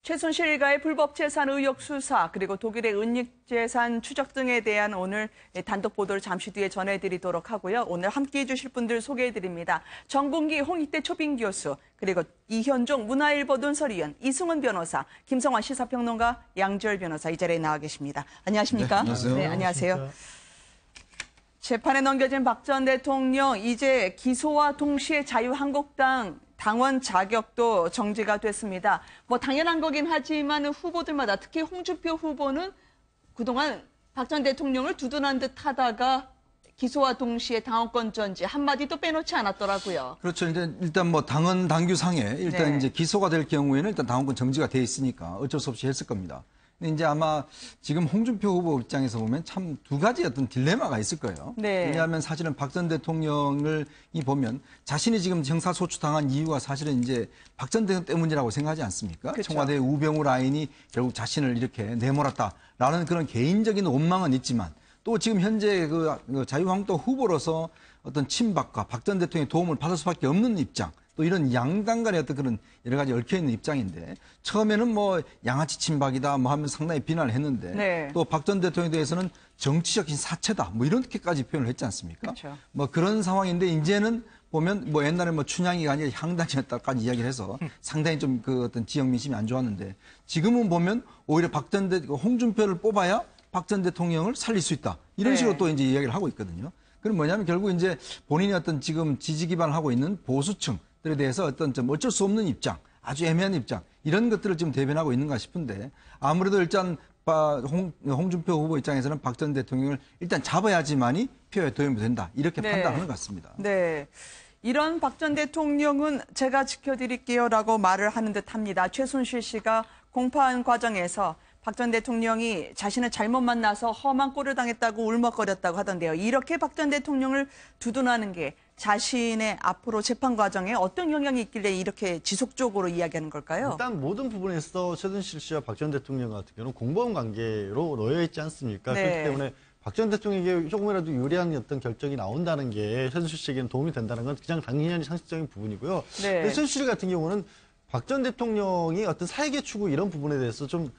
최순실 일가의 불법 재산 의혹 수사 그리고 독일의 은닉재산 추적 등에 대한 오늘 단독 보도를 잠시 뒤에 전해드리도록 하고요. 오늘 함께해 주실 분들 소개해드립니다. 정봉기 홍익대 초빙 교수, 그리고 이현종 문화일보 논설위원, 이승훈 변호사, 김성환 시사평론가, 양지열 변호사 이 자리에 나와 계십니다. 안녕하십니까? 네, 안녕하세요. 네, 안녕하세요. 재판에 넘겨진 박 전 대통령 이제 기소와 동시에 자유한국당 당원 자격도 정지가 됐습니다. 뭐 당연한 거긴 하지만 후보들마다 특히 홍준표 후보는 그동안 박 전 대통령을 두둔한 듯 하다가 기소와 동시에 당원권 정지 한마디도 빼놓지 않았더라고요. 그렇죠. 이제 일단 뭐 당헌 당규상에 일단 네. 이제 기소가 될 경우에는 일단 당원권 정지가 돼 있으니까 어쩔 수 없이 했을 겁니다. 근데 이제 아마 지금 홍준표 후보 입장에서 보면 참 두 가지 어떤 딜레마가 있을 거예요. 네. 왜냐하면 사실은 박 전 대통령을 보면 자신이 지금 형사소추당한 이유가 사실은 이제 박 전 대통령 때문이라고 생각하지 않습니까? 그렇죠. 청와대 우병우 라인이 결국 자신을 이렇게 내몰았다라는 그런 개인적인 원망은 있지만 또 지금 현재 그 자유한국당 후보로서 어떤 친박과 박 전 대통령의 도움을 받을 수밖에 없는 입장, 또 이런 양당 간의 어떤 그런 여러 가지 얽혀있는 입장인데 처음에는 뭐 양아치 친박이다 뭐 하면 상당히 비난을 했는데 네. 또 박 전 대통령에 대해서는 정치적인 사채다 뭐 이렇게까지 표현을 했지 않습니까? 그렇죠. 뭐 그런 상황인데 이제는 보면 뭐 옛날에 뭐 춘향이가 아니라 향단이었다까지 이야기를 해서 상당히 좀 그 어떤 지역 민심이 안 좋았는데 지금은 보면 오히려 홍준표를 뽑아야 박 전 대통령을 살릴 수 있다. 이런 네. 식으로 또 이제 이야기를 하고 있거든요. 그럼 뭐냐면 결국 이제 본인이 어떤 지금 지지 기반을 하고 있는 보수층들에 대해서 어떤 좀 어쩔 수 없는 입장, 아주 애매한 입장, 이런 것들을 지금 대변하고 있는가 싶은데 아무래도 일단 홍준표 후보 입장에서는 박 전 대통령을 일단 잡아야지만이 표에 도움이 된다. 이렇게 네. 판단하는 것 같습니다. 네. 이런 박 전 대통령은 제가 지켜드릴게요라고 말을 하는 듯합니다. 최순실 씨가 공판 과정에서 박 전 대통령이 자신을 잘못 만나서 험한 꼴을 당했다고 울먹거렸다고 하던데요. 이렇게 박 전 대통령을 두둔하는 게 자신의 앞으로 재판 과정에 어떤 영향이 있길래 이렇게 지속적으로 이야기하는 걸까요? 일단 모든 부분에서 최순실 씨와 박 전 대통령 같은 경우는 공범 관계로 놓여 있지 않습니까? 네. 그렇기 때문에 박 전 대통령에게 조금이라도 유리한 어떤 결정이 나온다는 게 최순실 씨에게는 도움이 된다는 건 그냥 당연히 상식적인 부분이고요. 네. 근데 최순실 씨 같은 경우는 박 전 대통령이 어떤 사회계 추구 이런 부분에 대해서 좀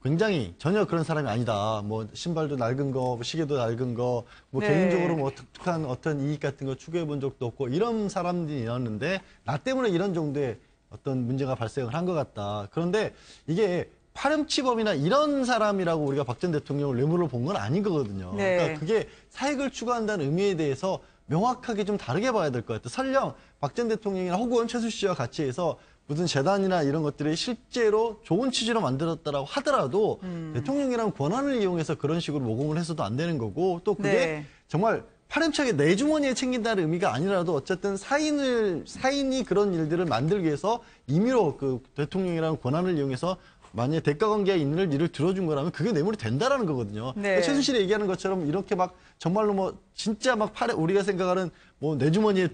굉장히 전혀 그런 사람이 아니다. 뭐 신발도 낡은 거, 시계도 낡은 거, 뭐 네. 개인적으로 뭐 특특한 어떤 이익 같은 거 추구해 본 적도 없고 이런 사람들이었는데 나 때문에 이런 정도의 어떤 문제가 발생을 한 것 같다. 그런데 이게 파렴치범이나 이런 사람이라고 우리가 박 전 대통령을 뇌물로 본 건 아닌 거거든요. 네. 그러니까 그게 사익을 추구한다는 의미에 대해서 명확하게 좀 다르게 봐야 될 것 같아요. 설령 박 전 대통령이나 혹은 최순실 씨와 같이 해서 무슨 재단이나 이런 것들이 실제로 좋은 취지로 만들었다라고 하더라도 대통령이라는 권한을 이용해서 그런 식으로 모금을 해서도 안 되는 거고 또 그게 네. 정말 파렴치하게 내 주머니에 챙긴다는 의미가 아니라도 어쨌든 사인이 그런 일들을 만들기 위해서 임의로 그 대통령이라는 권한을 이용해서 만약에 대가관계가 있는 일을 들어준 거라면 그게 뇌물이 된다라는 거거든요. 네. 그러니까 최순실이 얘기하는 것처럼 이렇게 막 정말로 뭐 진짜 막 우리가 생각하는 뭐 내 주머니에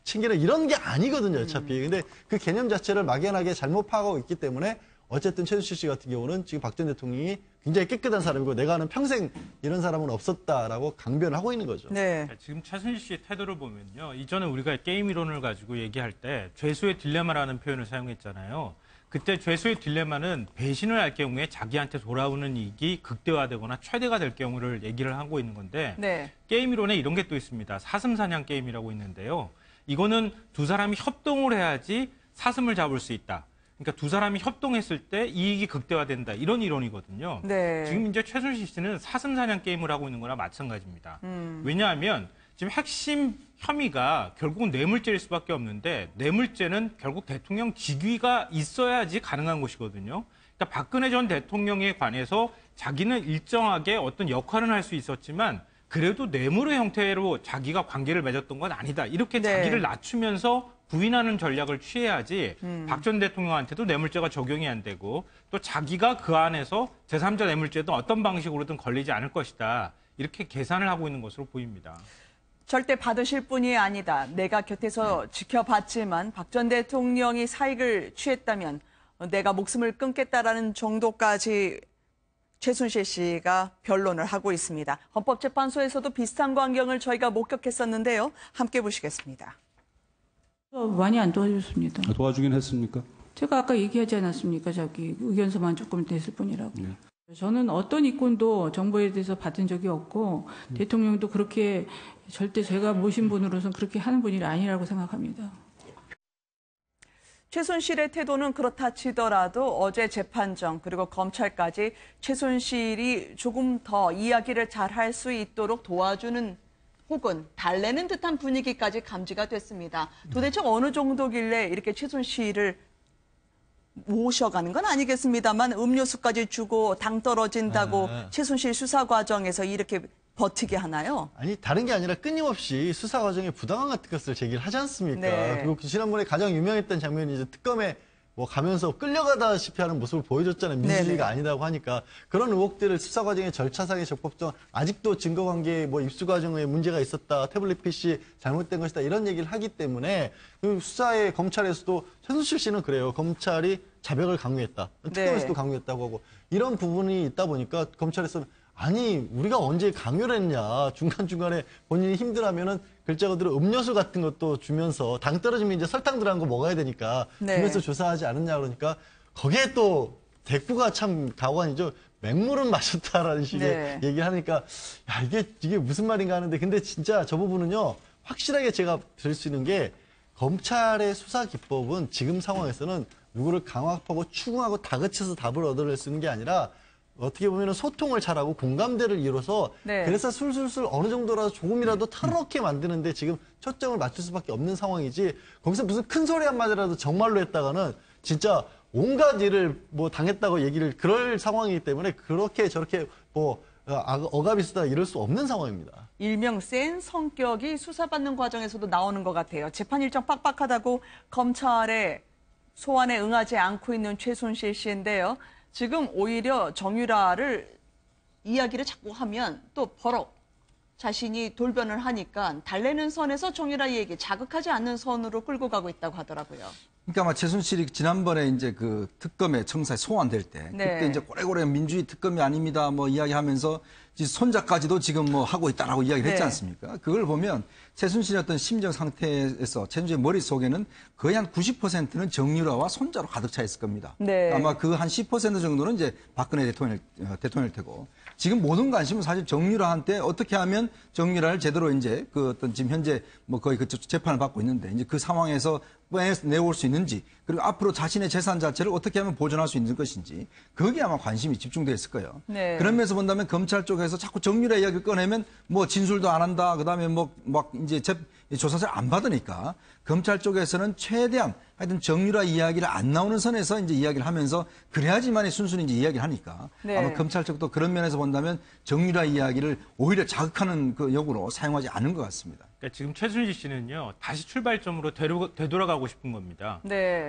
챙기는 이런 게 아니거든요, 어차피. 근데 그 개념 자체를 막연하게 잘못 파악하고 있기 때문에 어쨌든 최순실 씨 같은 경우는 지금 박 전 대통령이 굉장히 깨끗한 사람이고 내가 아는 평생 이런 사람은 없었다라고 강변을 하고 있는 거죠. 네. 지금 최순실 씨의 태도를 보면요. 이전에 우리가 게임 이론을 가지고 얘기할 때 죄수의 딜레마라는 표현을 사용했잖아요. 그때 죄수의 딜레마는 배신을 할 경우에 자기한테 돌아오는 이익이 극대화되거나 최대가 될 경우를 얘기를 하고 있는 건데 네. 게임 이론에 이런 게 또 있습니다. 사슴사냥 게임이라고 있는데요. 이거는 두 사람이 협동을 해야지 사슴을 잡을 수 있다. 그러니까 두 사람이 협동했을 때 이익이 극대화된다. 이런 이론이거든요. 네. 지금 이제 최순실 씨는 사슴사냥 게임을 하고 있는 거나 마찬가지입니다. 왜냐하면 지금 핵심 혐의가 결국은 뇌물죄일 수밖에 없는데 뇌물죄는 결국 대통령 직위가 있어야지 가능한 것이거든요. 그러니까 박근혜 전 대통령에 관해서 자기는 일정하게 어떤 역할은 할 수 있었지만 그래도 뇌물의 형태로 자기가 관계를 맺었던 건 아니다. 이렇게 네. 자기를 낮추면서 부인하는 전략을 취해야지 박 전 대통령한테도 뇌물죄가 적용이 안 되고 또 자기가 그 안에서 제3자 뇌물죄도 어떤 방식으로든 걸리지 않을 것이다. 이렇게 계산을 하고 있는 것으로 보입니다. 절대 받으실 분이 아니다. 내가 곁에서 지켜봤지만 박 전 대통령이 사익을 취했다면 내가 목숨을 끊겠다라는 정도까지 최순실 씨가 변론을 하고 있습니다. 헌법재판소에서도 비슷한 광경을 저희가 목격했었는데요. 함께 보시겠습니다. 많이 안 도와줬습니다. 도와주긴 했습니까? 제가 아까 얘기하지 않았습니까? 저기 의견서만 조금 냈을 뿐이라고. 저는 어떤 이권도 정부에 대해서 받은 적이 없고 대통령도 그렇게 절대 제가 모신 분으로서는 그렇게 하는 분이 아니라고 생각합니다. 최순실의 태도는 그렇다 치더라도 어제 재판정 그리고 검찰까지 최순실이 조금 더 이야기를 잘할 수 있도록 도와주는 혹은 달래는 듯한 분위기까지 감지가 됐습니다. 도대체 어느 정도길래 이렇게 최순실을 모셔가는 건 아니겠습니다만 음료수까지 주고 당 떨어진다고 최순실 수사 과정에서 이렇게 버티게 하나요? 아니 다른 게 아니라 끊임없이 수사 과정에 부당함 같은 것을 제기를 하지 않습니까? 네. 그리고 지난번에 가장 유명했던 장면이 이제 특검에 뭐 가면서 끌려가다시피 하는 모습을 보여줬잖아요. 민주주의가 아니다고 하니까 그런 의혹들을 수사 과정의 절차상의 적법성 아직도 증거 관계 뭐 입수 과정에 문제가 있었다, 태블릿 PC 잘못된 것이다 이런 얘기를 하기 때문에 그 수사의 검찰에서도 최순실 씨는 그래요. 검찰이 자백을 강요했다, 특검에서도 강요했다고 하고 이런 부분이 있다 보니까 검찰에서는 아니 우리가 언제 강요를 했냐 중간중간에 본인이 힘들하면은 글자 그대로 음료수 같은 것도 주면서 당 떨어지면 이제 설탕 들어간 거 먹어야 되니까 주면서 조사하지 않았냐 그러니까 거기에 또 대꾸가 참 가관이죠. 맹물은 마셨다라는 식의 얘기를 하니까 야 이게 무슨 말인가 하는데 근데 진짜 저 부분은요 확실하게 제가 드릴 수 있는 게 검찰의 수사 기법은 지금 상황에서는 누구를 강압하고 추궁하고 다그쳐서 답을 얻어낼 수 있는 게 아니라 어떻게 보면 소통을 잘하고 공감대를 이뤄서 그래서 술술술 어느 정도라도 조금이라도 탈렇게 만드는데 지금 초점을 맞출 수밖에 없는 상황이지 거기서 무슨 큰 소리 한마디라도 정말로 했다가는 진짜 온갖 일을 뭐 당했다고 얘기를 그럴 상황이기 때문에 그렇게 저렇게 뭐 억압이 쓰다 이럴 수 없는 상황입니다. 일명 센 성격이 수사받는 과정에서도 나오는 것 같아요. 재판 일정 빡빡하다고 검찰의 소환에 응하지 않고 있는 최순실 씨인데요. 지금 오히려 정유라를 이야기를 자꾸 하면 또 버럭 자신이 돌변을 하니까 달래는 선에서 정유라 얘기 자극하지 않는 선으로 끌고 가고 있다고 하더라고요. 그러니까 아마 최순실이 지난번에 이제 그 특검에 청사에 소환될 때 그때 이제 고래고래 민주주의 특검이 아닙니다 뭐 이야기하면서 손자까지도 지금 뭐 하고 있다라고 이야기를 했지 않습니까? 그걸 보면 최순실의 어떤 심정 상태에서 최순실의 머릿속에는 거의 한 90%는 정유라와 손자로 가득 차 있을 겁니다. 아마 그 한 10% 정도는 이제 박근혜 대통령일 테고 지금 모든 관심은 사실 정유라한테 어떻게 하면 정유라를 제대로 이제 그 어떤 지금 현재 뭐 거의 그 재판을 받고 있는데 이제 그 상황에서 내올 수 있는지 그리고 앞으로 자신의 재산 자체를 어떻게 하면 보존할 수 있는 것인지 거기에 아마 관심이 집중되어 있을 거예요. 그런 면에서 본다면 검찰 쪽에서 자꾸 정유라 이야기를 꺼내면 뭐 진술도 안 한다. 그다음에 뭐 막 이제 조사를 안 받으니까 검찰 쪽에서는 최대한 하여튼 정유라 이야기를 안 나오는 선에서 이제 이야기를 하면서 그래야지만이 순순히 이제 이야기를 하니까 아마 검찰 쪽도 그런 면에서 본다면 정유라 이야기를 오히려 자극하는 그 역으로 사용하지 않은 것 같습니다. 그러니까 지금 최순실 씨는요 다시 출발점으로 되돌아가고 싶은 겁니다.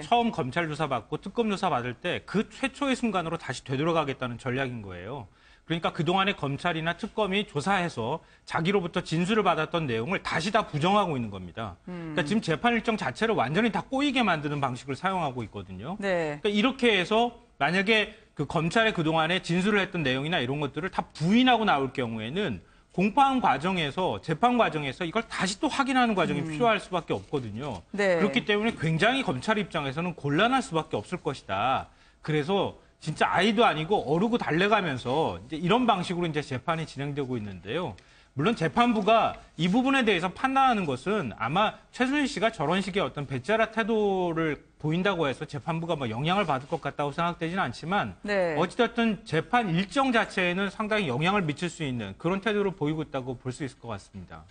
처음 검찰 조사 받고 특검 조사 받을 때 그 최초의 순간으로 다시 되돌아가겠다는 전략인 거예요. 그러니까 그동안에 검찰이나 특검이 조사해서 자기로부터 진술을 받았던 내용을 다시 다 부정하고 있는 겁니다. 그러니까 지금 재판 일정 자체를 완전히 다 꼬이게 만드는 방식을 사용하고 있거든요. 그러니까 이렇게 해서 만약에 그 검찰의 그동안에 진술을 했던 내용이나 이런 것들을 다 부인하고 나올 경우에는 공판 과정에서 재판 과정에서 이걸 다시 또 확인하는 과정이 필요할 수밖에 없거든요. 그렇기 때문에 굉장히 검찰 입장에서는 곤란할 수밖에 없을 것이다. 그래서 진짜 아이도 아니고 어르고 달래가면서 이제 이런 방식으로 이제 재판이 진행되고 있는데요. 물론 재판부가 이 부분에 대해서 판단하는 것은 아마 최순실 씨가 저런 식의 어떤 배째라 태도를 보인다고 해서 재판부가 뭐 영향을 받을 것 같다고 생각되지는 않지만 어찌됐든 재판 일정 자체에는 상당히 영향을 미칠 수 있는 그런 태도를 보이고 있다고 볼 수 있을 것 같습니다.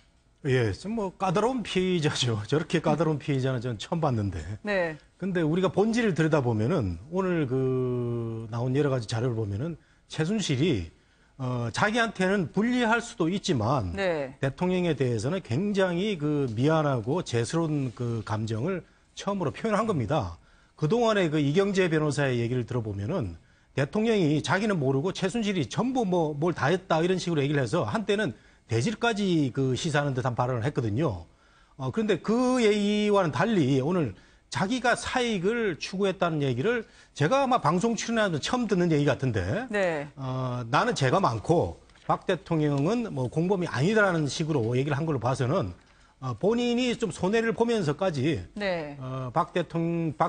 예, 좀 뭐 까다로운 피의자죠. 저렇게 까다로운 피의자는 저는 처음 봤는데. 근데 우리가 본질을 들여다보면은 오늘 그 나온 여러 가지 자료를 보면은 최순실이 자기한테는 불리할 수도 있지만 대통령에 대해서는 굉장히 그 미안하고 죄스러운 그 감정을 처음으로 표현한 겁니다. 그동안에 그 이경재 변호사의 얘기를 들어보면은 대통령이 자기는 모르고 최순실이 전부 뭐 뭘 다 했다 이런 식으로 얘기를 해서 한때는 대질까지 그 시사하는 듯한 발언을 했거든요. 그런데 그 얘기와는 달리 오늘 자기가 사익을 추구했다는 얘기를 제가 아마 방송 출연하면서 처음 듣는 얘기 같은데 나는 죄가 많고 박 대통령은 뭐 공범이 아니다라는 식으로 얘기를 한 걸로 봐서는 본인이 좀 손해를 보면서까지 네. 박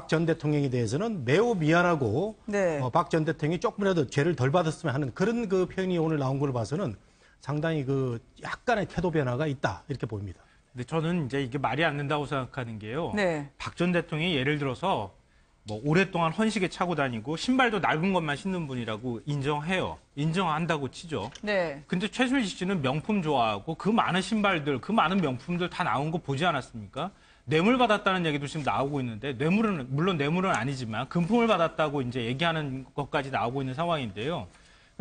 전 대통령에 대해서는 매우 미안하고 네. 박 전 대통령이 조금이라도 죄를 덜 받았으면 하는 그런 그 표현이 오늘 나온 걸 봐서는 상당히 그 약간의 태도 변화가 있다 이렇게 보입니다. 근데 저는 이제 이게 말이 안 된다고 생각하는 게요. 네. 박 전 대통령이 예를 들어서 뭐 오랫동안 헌시계 차고 다니고 신발도 낡은 것만 신는 분이라고 인정해요. 인정한다고 치죠. 네. 근데 최순실 씨는 명품 좋아하고 그 많은 신발들, 그 많은 명품들 다 나온 거 보지 않았습니까? 뇌물 받았다는 얘기도 지금 나오고 있는데 뇌물은 물론 뇌물은 아니지만 금품을 받았다고 이제 얘기하는 것까지 나오고 있는 상황인데요.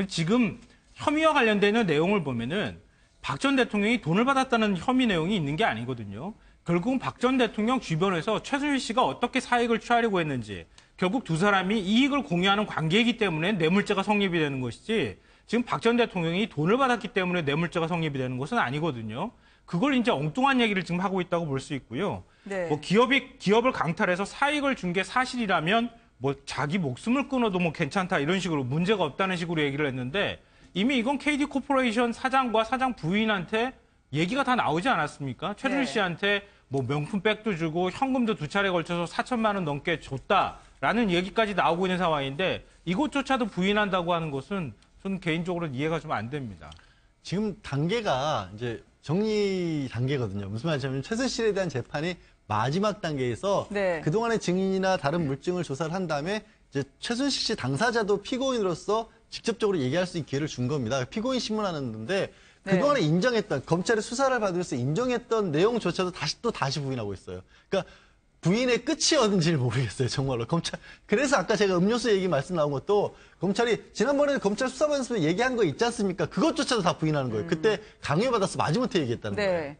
지금 혐의와 관련되는 내용을 보면은 박 전 대통령이 돈을 받았다는 혐의 내용이 있는 게 아니거든요. 결국은 박 전 대통령 주변에서 최순실 씨가 어떻게 사익을 취하려고 했는지 결국 두 사람이 이익을 공유하는 관계이기 때문에 뇌물죄가 성립이 되는 것이지 지금 박 전 대통령이 돈을 받았기 때문에 뇌물죄가 성립이 되는 것은 아니거든요. 그걸 이제 엉뚱한 얘기를 지금 하고 있다고 볼 수 있고요. 네. 뭐 기업을 강탈해서 사익을 준 게 사실이라면 뭐 자기 목숨을 끊어도 뭐 괜찮다 이런 식으로 문제가 없다는 식으로 얘기를 했는데 이미 이건 KD 코퍼레이션 사장과 사장 부인한테 얘기가 다 나오지 않았습니까? 최순실 네. 씨한테 뭐 명품백도 주고 현금도 2차례 걸쳐서 4천만 원 넘게 줬다라는 얘기까지 나오고 있는 상황인데 이것조차도 부인한다고 하는 것은 저는 개인적으로 이해가 좀 안 됩니다. 지금 단계가 이제 정리 단계거든요. 무슨 말이냐면 최순실에 대한 재판이 마지막 단계에서 네. 그동안의 증인이나 다른 물증을 조사를 한 다음에 이제 최순실 씨 당사자도 피고인으로서 직접적으로 얘기할 수 있는 기회를 준 겁니다. 피고인 신문하는데 네. 그동안에 인정했던 검찰의 수사를 받으면서 인정했던 내용조차도 다시 부인하고 있어요. 그러니까 부인의 끝이 어딘지를 모르겠어요, 정말로. 검찰. 그래서 아까 제가 음료수 얘기 말씀 나온 것도 검찰이 지난번에 검찰 수사받으면서 얘기한 거 있지 않습니까? 그것조차도 다 부인하는 거예요. 그때 강요받아서 마지못해 얘기했다는 거예요. 네.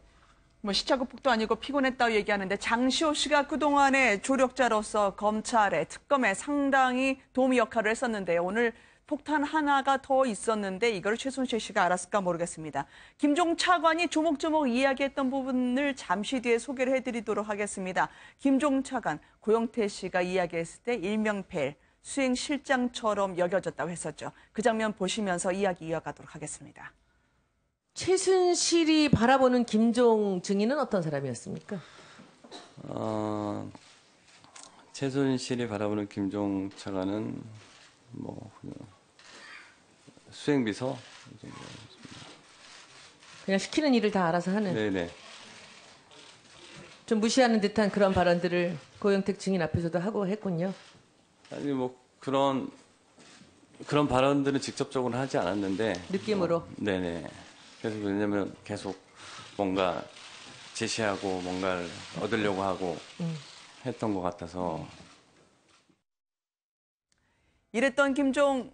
뭐 시차급폭도 아니고 피곤했다고 얘기하는데 장시호 씨가 그동안의 조력자로서 검찰에 특검에 상당히 도움이 역할을 했었는데요. 오늘 폭탄 하나가 더 있었는데 이걸 최순실 씨가 알았을까 모르겠습니다. 김종 차관이 조목조목 이야기했던 부분을 잠시 뒤에 소개를 해드리도록 하겠습니다. 김종 차관, 고영태 씨가 이야기했을 때 일명펠, 수행실장처럼 여겨졌다고 했었죠. 그 장면 보시면서 이야기 이어가도록 하겠습니다. 최순실이 바라보는 김종 증인은 어떤 사람이었습니까? 최순실이 바라보는 김종 차관은 뭐 수행비서 그냥 시키는 일을 다 알아서 하는. 네네. 좀 무시하는 듯한 그런 발언들을 고영택 증인 앞에서도 하고 했군요. 아니 뭐 그런 발언들은 직접적으로 하지 않았는데 느낌으로. 네네. 그래서 왜냐면 계속 뭔가 제시하고 뭔가를 얻으려고 하고 했던 것 같아서. 이랬던 김종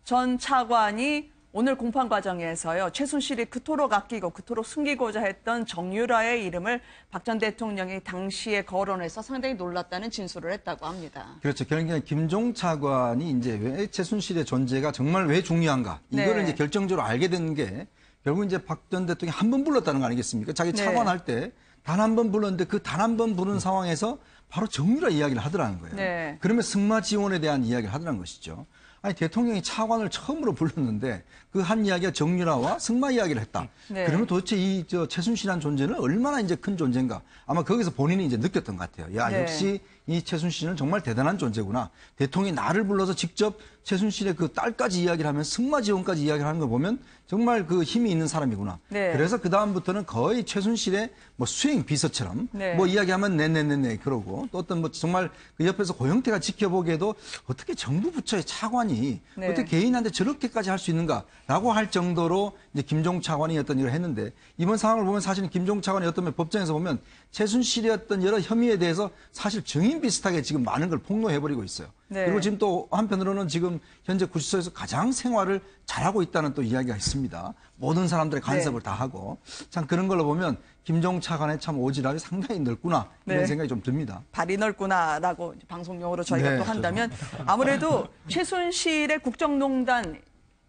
전 차관이 오늘 공판 과정에서요. 최순실이 그토록 아끼고 그토록 숨기고자 했던 정유라의 이름을 박 전 대통령이 당시에 거론해서 상당히 놀랐다는 진술을 했다고 합니다. 그렇죠. 결국에는 김종 차관이 이제 왜 최순실의 존재가 정말 왜 중요한가 이거를 네. 이제 결정적으로 알게 된 게 결국 이제 박 전 대통령이 한 번 불렀다는 거 아니겠습니까? 자기 네. 차관할 때 단 한 번 불렀는데 그 단 한 번 부른 상황에서 바로 정유라 이야기를 하더라는 거예요. 네. 그러면 승마 지원에 대한 이야기를 하더라는 것이죠. 아니 대통령이 차관을 처음으로 불렀는데 그 한 이야기가 정유라와 승마 이야기를 했다. 네. 그러면 도대체 이 최순실이라는 존재는 얼마나 이제 큰 존재인가. 아마 거기서 본인이 이제 느꼈던 것 같아요. 야 네. 역시 이 최순실은 정말 대단한 존재구나. 대통령이 나를 불러서 직접 최순실의 그 딸까지 이야기를 하면 승마 지원까지 이야기를 하는 걸 보면 정말 그 힘이 있는 사람이구나. 네. 그래서 그 다음부터는 거의 최순실의 뭐 수행 비서처럼 네. 뭐 이야기하면 네네네네 그러고 또 어떤 뭐 정말 그 옆에서 고영태가 지켜보기에도 어떻게 정부 부처의 차관이 네. 어떻게 개인한테 저렇게까지 할 수 있는가라고 할 정도로 이제 김종 차관이 어떤 일을 했는데 이번 상황을 보면 사실은 김종 차관이 어떤 법정에서 보면 최순실의 어떤 여러 혐의에 대해서 사실 증인 비슷하게 지금 많은 걸 폭로해버리고 있어요. 네. 그리고 지금 또 한편으로는 지금 현재 구치소에서 가장 생활을 잘하고 있다는 또 이야기가 있습니다. 모든 사람들의 간섭을 네. 다 하고 참 그런 걸로 보면 김종 차관의 참 오지랖이 상당히 넓구나 이런 네. 생각이 좀 듭니다. 발이 넓구나라고 방송용어로 저희가 네, 또 한다면 아무래도 최순실의 국정농단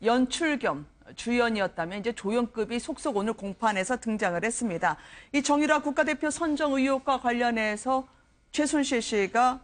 연출 겸 주연이었다면 이제 조연급이 속속 오늘 공판에서 등장을 했습니다. 이 정유라 국가대표 선정 의혹과 관련해서 최순실 씨가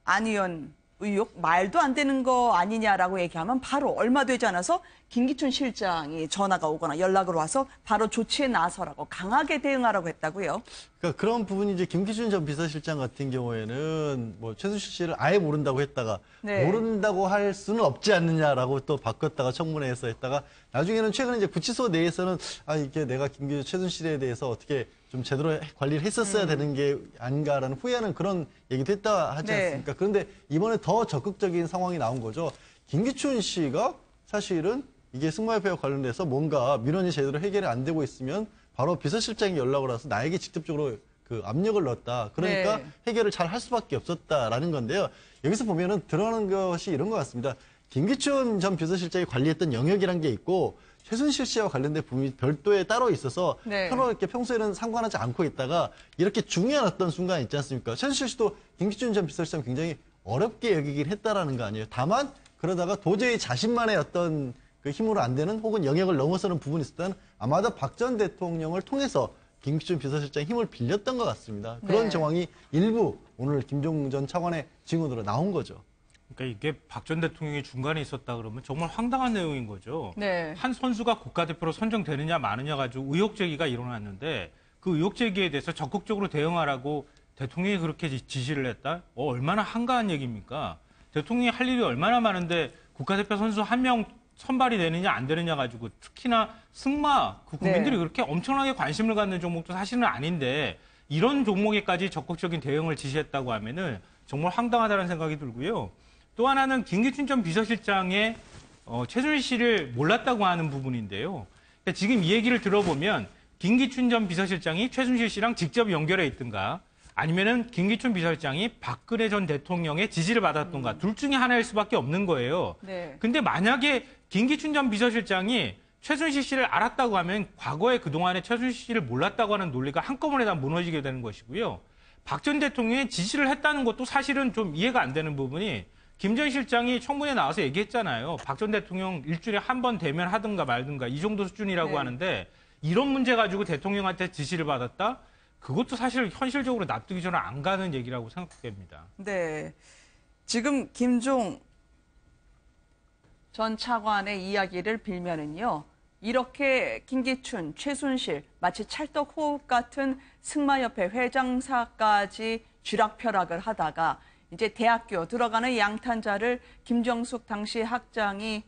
안 의원 의혹 말도 안 되는 거 아니냐라고 얘기하면 바로 얼마 되지 않아서 김기춘 실장이 전화가 오거나 연락을 와서 바로 조치에 나서라고 강하게 대응하라고 했다고요. 그러니까 그런 부분이 이제 김기춘 전 비서실장 같은 경우에는 뭐 최순실 씨를 아예 모른다고 했다가 네. 모른다고 할 수는 없지 않느냐라고 또 바꿨다가 청문회에서 했다가 나중에는 최근에 이제 구치소 내에서는 이게 내가 김기춘 최순실에 대해서 어떻게 좀 제대로 관리를 했었어야 되는 게 아닌가라는 후회하는 그런 얘기도 했다 하지 네. 않습니까? 그런데 이번에 더 적극적인 상황이 나온 거죠. 김기춘 씨가 사실은 이게 승마협회와 관련돼서 뭔가 민원이 제대로 해결이 안 되고 있으면 바로 비서실장이 연락을 와서 나에게 직접적으로 그 압력을 넣었다. 그러니까 네. 해결을 잘 할 수밖에 없었다라는 건데요. 여기서 보면은 드러나는 것이 이런 것 같습니다. 김기춘 전 비서실장이 관리했던 영역이란 게 있고 최순실 씨와 관련된 부분이 별도에 따로 있어서 네. 서로 이렇게 평소에는 상관하지 않고 있다가 이렇게 중요한 어떤 순간 있지 않습니까? 최순실 씨도 김기춘 전 비서실장 굉장히 어렵게 여기긴 했다라는 거 아니에요. 다만 그러다가 도저히 자신만의 어떤 그 힘으로 안 되는 혹은 영역을 넘어서는 부분이 있었다면 아마도 박 전 대통령을 통해서 김기춘 비서실장의 힘을 빌렸던 것 같습니다. 그런 네. 정황이 일부 오늘 김종 전 차관의 증언으로 나온 거죠. 그러니까 이게 박 전 대통령이 중간에 있었다 그러면 정말 황당한 내용인 거죠. 네. 한 선수가 국가대표로 선정되느냐 마느냐 가지고 의혹 제기가 일어났는데 그 의혹 제기에 대해서 적극적으로 대응하라고 대통령이 그렇게 지시를 했다? 얼마나 한가한 얘기입니까? 대통령이 할 일이 얼마나 많은데 국가대표 선수 한 명 선발이 되느냐 안 되느냐 가지고 특히나 승마 그 국민들이 네. 그렇게 엄청나게 관심을 갖는 종목도 사실은 아닌데 이런 종목에까지 적극적인 대응을 지시했다고 하면은 정말 황당하다는 생각이 들고요. 또 하나는 김기춘 전 비서실장의 최순실 씨를 몰랐다고 하는 부분인데요. 그러니까 지금 이 얘기를 들어보면 김기춘 전 비서실장이 최순실 씨랑 직접 연결해 있든가 아니면은 김기춘 비서실장이 박근혜 전 대통령의 지시를 받았던가 둘 중에 하나일 수밖에 없는 거예요. 네. 근데 만약에 김기춘 전 비서실장이 최순실 씨를 알았다고 하면 과거에 그동안에 최순실 씨를 몰랐다고 하는 논리가 한꺼번에 다 무너지게 되는 것이고요. 박 전 대통령이 지시를 했다는 것도 사실은 좀 이해가 안 되는 부분이 김 전 실장이 청문회에 나와서 얘기했잖아요. 박 전 대통령 일주일에 한 번 대면하든가 말든가 이 정도 수준이라고 네. 하는데 이런 문제 가지고 대통령한테 지시를 받았다? 그것도 사실 현실적으로 납득이 저는 안 가는 얘기라고 생각됩니다. 네. 지금 김종 전 차관의 이야기를 빌면은요. 이렇게 김기춘, 최순실, 마치 찰떡호흡 같은 승마협회 회장사까지 쥐락펴락을 하다가 이제 대학교 들어가는 양탄자를 김정숙 당시 학장이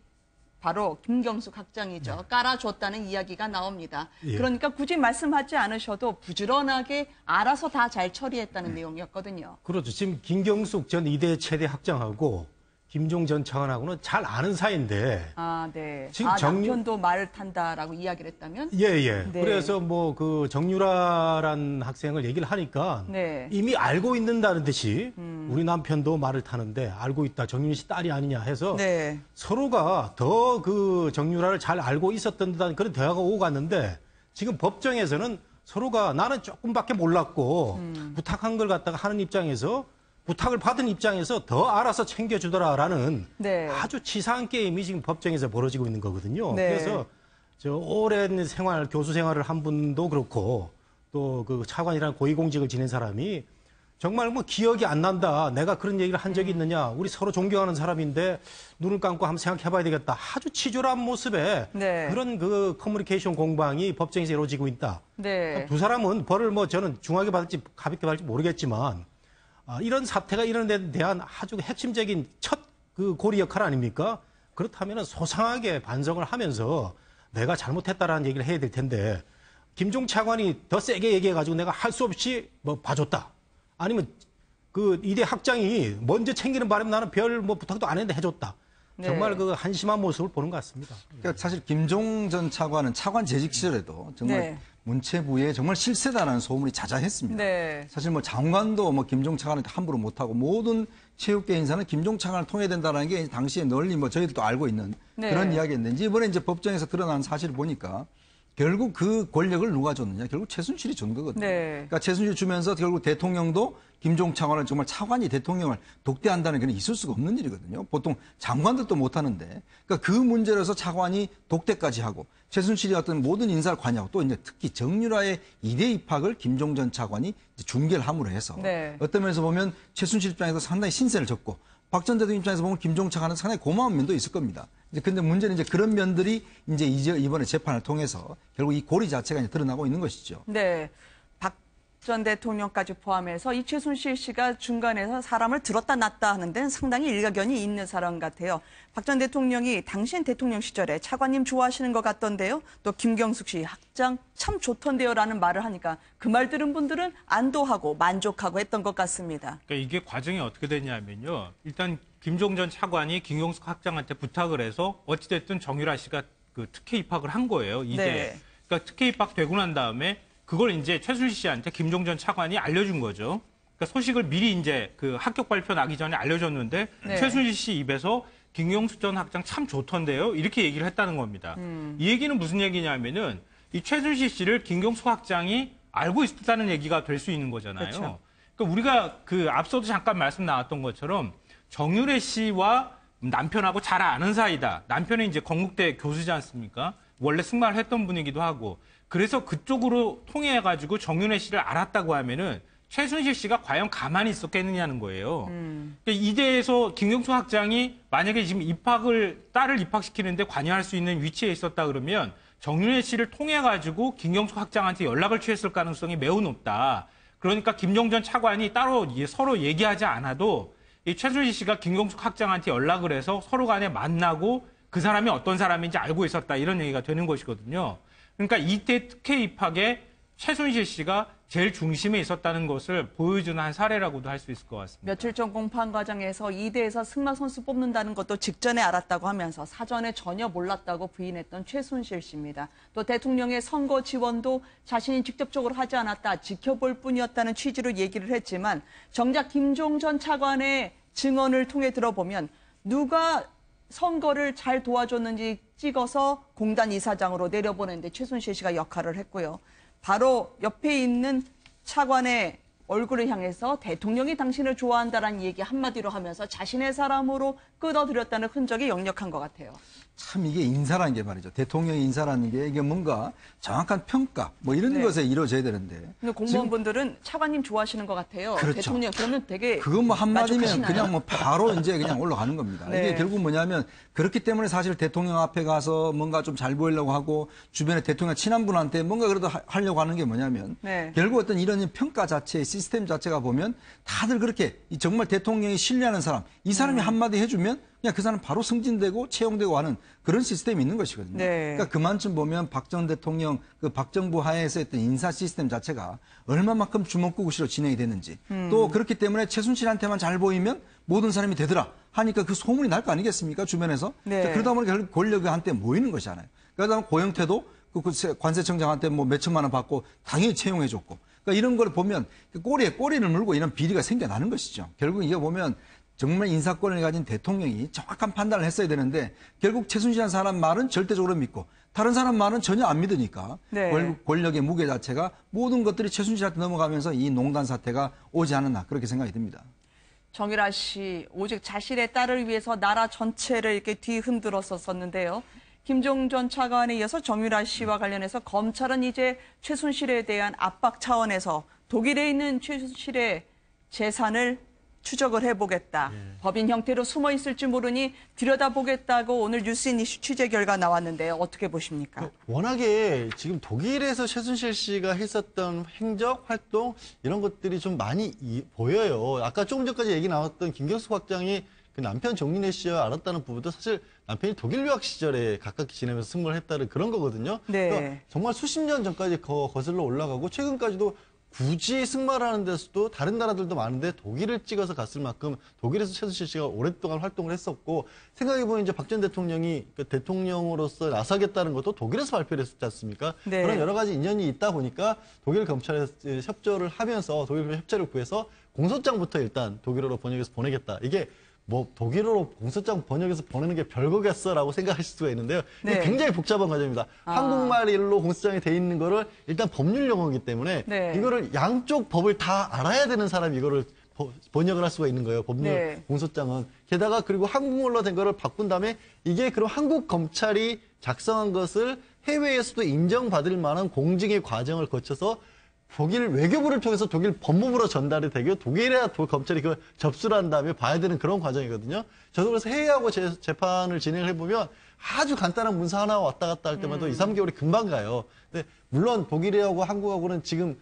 바로 김경숙 학장이죠. 깔아줬다는 이야기가 나옵니다. 예. 그러니까 굳이 말씀하지 않으셔도 부지런하게 알아서 다 잘 처리했다는 내용이었거든요. 그렇죠. 지금 김경숙 전 이대 최대 학장하고 김종 전 차관하고는 잘 아는 사이인데. 아, 네. 지금 남편도 말을 탄다라고 이야기를 했다면? 예. 네. 그래서 뭐 그 정유라란 학생을 얘기를 하니까 네. 이미 알고 있는다는 듯이 우리 남편도 말을 타는데 알고 있다. 정윤 씨 딸이 아니냐 해서 네. 서로가 더 그 정유라를 잘 알고 있었던 듯한 그런 대화가 오고 갔는데 지금 법정에서는 서로가 나는 조금밖에 몰랐고 부탁한 걸 갖다가 하는 입장에서 부탁을 받은 입장에서 더 알아서 챙겨주더라라는 네. 아주 치사한 게임이 지금 법정에서 벌어지고 있는 거거든요. 네. 그래서 저 오랜 생활, 교수 생활을 한 분도 그렇고 또 그 차관이라는 고위공직을 지낸 사람이 정말 뭐 기억이 안 난다. 내가 그런 얘기를 한 적이 있느냐. 우리 서로 존경하는 사람인데 눈을 감고 한번 생각해봐야 되겠다. 아주 치졸한 모습에 네. 그런 그 커뮤니케이션 공방이 법정에서 이루어지고 있다. 네. 두 사람은 벌을 뭐 저는 중하게 받을지 가볍게 받을지 모르겠지만 이런 사태가 이런 데 대한 아주 핵심적인 첫 그 고리 역할 아닙니까? 그렇다면 소상하게 반성을 하면서 내가 잘못했다라는 얘기를 해야 될 텐데 김종 차관이 더 세게 얘기해가지고 내가 할 수 없이 뭐 봐줬다. 아니면 그 이대 학장이 먼저 챙기는 바람에 나는 별 뭐 부탁도 안 했는데 해줬다. 네. 정말 그 한심한 모습을 보는 것 같습니다. 그러니까 사실 김종 전 차관은 차관 재직 시절에도 정말 네. 문체부에 정말 실세다라는 소문이 자자했습니다. 네. 사실 뭐 장관도 뭐 김종 차관한테 함부로 못하고 모든 체육계 인사는 김종 차관을 통해야 된다는 게 당시에 널리 뭐 저희들도 알고 있는 네. 그런 이야기였는데 이번에 이제 법정에서 드러난 사실을 보니까 결국 그 권력을 누가 줬느냐? 결국 최순실이 준 거거든요. 네. 그러니까 최순실 주면서 결국 대통령도 김종 차관은 정말 차관이 대통령을 독대한다는 게 있을 수가 없는 일이거든요. 보통 장관들도 못하는데. 그러니까 그 문제로서 차관이 독대까지 하고 최순실이 어떤 모든 인사를 관여하고 또 이제 특히 정유라의 이대 입학을 김종 전 차관이 이제 중개를 함으로 해서 네. 어떤 면에서 보면 최순실 입장에서 상당히 신세를 졌고 박 전 대통령 입장에서 보면 김종착하는 상당히 고마운 면도 있을 겁니다. 이제 근데 문제는 이제 그런 면들이 이제 이번에 재판을 통해서 결국 이 고리 자체가 이제 드러나고 있는 것이죠. 네. 박 전 대통령까지 포함해서 이 최순실 씨가 중간에서 사람을 들었다 놨다 하는 데는 상당히 일가견이 있는 사람 같아요. 박 전 대통령이 당신 대통령 시절에 차관님 좋아하시는 것 같던데요. 또 김경숙 씨 학장 참 좋던데요 라는 말을 하니까 그 말 들은 분들은 안도하고 만족하고 했던 것 같습니다. 그러니까 이게 과정이 어떻게 됐냐면요. 일단 김종 전 차관이 김경숙 학장한테 부탁을 해서 어찌됐든 정유라 씨가 그 특혜 입학을 한 거예요. 이제. 네. 그러니까 특혜 입학되고 난 다음에 그걸 이제 최순실 씨한테 김종 전 차관이 알려준 거죠. 그러니까 소식을 미리 이제 그 합격 발표 나기 전에 알려줬는데 네. 최순실 씨 입에서 김경숙 전 학장 참 좋던데요. 이렇게 얘기를 했다는 겁니다. 이 얘기는 무슨 얘기냐면은 이 최순실 씨를 김경숙 학장이 알고 있었다는 얘기가 될 수 있는 거잖아요. 그렇죠. 그러니까 우리가 그 앞서도 잠깐 말씀 나왔던 것처럼 정유래 씨와 남편하고 잘 아는 사이다. 남편이 이제 건국대 교수지 않습니까? 원래 승마를 했던 분이기도 하고. 그래서 그쪽으로 통해가지고 정유래 씨를 알았다고 하면은 최순실 씨가 과연 가만히 있었겠느냐는 거예요. 그러니까 이대에서 김경숙 학장이 만약에 지금 딸을 입학시키는데 관여할 수 있는 위치에 있었다 그러면 정유래 씨를 통해가지고 김경숙 학장한테 연락을 취했을 가능성이 매우 높다. 그러니까 김종 전 차관이 따로 서로 얘기하지 않아도 이 최순실 씨가 김경숙 학장한테 연락을 해서 서로 간에 만나고 그 사람이 어떤 사람인지 알고 있었다. 이런 얘기가 되는 것이거든요. 그러니까 이때 특혜 입학에 최순실 씨가 제일 중심에 있었다는 것을 보여주는 한 사례라고도 할 수 있을 것 같습니다. 며칠 전 공판 과정에서 2대에서 승마 선수 뽑는다는 것도 직전에 알았다고 하면서 사전에 전혀 몰랐다고 부인했던 최순실 씨입니다. 또 대통령의 선거 지원도 자신이 직접적으로 하지 않았다, 지켜볼 뿐이었다는 취지로 얘기를 했지만 정작 김종 전 차관의 증언을 통해 들어보면 누가 선거를 잘 도와줬는지 찍어서 공단 이사장으로 내려보내는데 최순실 씨가 역할을 했고요. 바로 옆에 있는 차관의 얼굴을 향해서 대통령이 당신을 좋아한다라는 얘기 한마디로 하면서 자신의 사람으로 끌어들였다는 흔적이 역력한 것 같아요. 참 이게 인사라는 게 말이죠. 대통령의 인사라는 게 이게 뭔가 정확한 평가 뭐 이런 네. 것에 이루어져야 되는데. 근데 공무원분들은 차관님 좋아하시는 것 같아요. 그렇죠. 대통령 그러면 되게 그건 뭐 한마디면 만족하시나요? 그냥 뭐 바로 이제 그냥 올라가는 겁니다. 네. 이게 결국 뭐냐면 그렇기 때문에 사실 대통령 앞에 가서 뭔가 좀 잘 보이려고 하고 주변에 대통령 친한 분한테 뭔가 그래도 하려고 하는 게 뭐냐면 네. 결국 어떤 이런 평가 자체, 시스템 자체가 보면 다들 그렇게 정말 대통령이 신뢰하는 사람, 이 사람이 한마디 해주면 그냥 그 사람 바로 승진되고 채용되고 하는 그런 시스템이 있는 것이거든요. 네. 그러니까 그만큼 보면 박 전 대통령 그 박 정부 하에서 했던 인사 시스템 자체가 얼마만큼 주먹구구시로 진행이 됐는지 또 그렇기 때문에 최순실한테만 잘 보이면 모든 사람이 되더라 하니까 그 소문이 날 거 아니겠습니까 주변에서. 네. 그러다 보니까 결국 권력이 한때 모이는 것이잖아요. 그러다 보면 고영태도 그 관세청장한테 뭐 몇천만 원 받고 당연히 채용해줬고. 그러니까 이런 걸 보면 꼬리에 꼬리를 물고 이런 비리가 생겨나는 것이죠. 결국 이게 보면 정말 인사권을 가진 대통령이 정확한 판단을 했어야 되는데 결국 최순실한 사람 말은 절대적으로 믿고 다른 사람 말은 전혀 안 믿으니까 네. 결국 권력의 무게 자체가 모든 것들이 최순실한테 넘어가면서 이 농단 사태가 오지 않았나 그렇게 생각이 듭니다. 정유라 씨 오직 자신의 딸을 위해서 나라 전체를 이렇게 뒤흔들었었는데요. 김종 전 차관에 이어서 정유라 씨와 관련해서 검찰은 이제 최순실에 대한 압박 차원에서 독일에 있는 최순실의 재산을 추적을 해보겠다. 법인 형태로 숨어 있을지 모르니 들여다보겠다고 오늘 뉴스인이슈 취재 결과 나왔는데요. 어떻게 보십니까? 워낙에 지금 독일에서 최순실 씨가 했었던 행적, 활동 이런 것들이 좀 많이 보여요. 아까 조금 전까지 얘기 나왔던 김경숙 학장이 그 남편 정윤혜 씨와 알았다는 부분도 사실 남편이 독일 유학 시절에 가깝게 지내면서 승무를 했다는 그런 거거든요. 네. 그러니까 정말 수십 년 전까지 거슬러 올라가고 최근까지도 굳이 승마를 하는 데서도 다른 나라들도 많은데 독일을 찍어서 갔을 만큼 독일에서 최순실 씨가 오랫동안 활동을 했었고 생각해보면 이제 박 전 대통령이 그 대통령으로서 나서겠다는 것도 독일에서 발표를 했었지 않습니까? 네. 그런 여러 가지 인연이 있다 보니까 독일 검찰에서 협조를 하면서 독일 협조를 구해서 공소장부터 일단 독일어로 번역해서 보내겠다. 이게 뭐 독일어로 공소장 번역해서 보내는 게 별거겠어라고 생각하실 수가 있는데요. 이게 네. 굉장히 복잡한 과정입니다. 한국말로 공소장이 돼 있는 거를 일단 법률 용어이기 때문에 네. 이거를 양쪽 법을 다 알아야 되는 사람이 이거를 번역을 할 수가 있는 거예요. 법률 네. 공소장은. 게다가 그리고 한국말로 된 거를 바꾼 다음에 이게 그럼 한국 검찰이 작성한 것을 해외에서도 인정받을 만한 공증의 과정을 거쳐서 독일 외교부를 통해서 독일 법무부로 전달이 되고 독일에 검찰이 그걸 접수를 한 다음에 봐야 되는 그런 과정이거든요. 저도 그래서 회의하고 재판을 진행을 해보면 아주 간단한 문서 하나 왔다 갔다 할 때마다 2, 3개월이 금방 가요. 근데 물론 독일하고 한국하고는 지금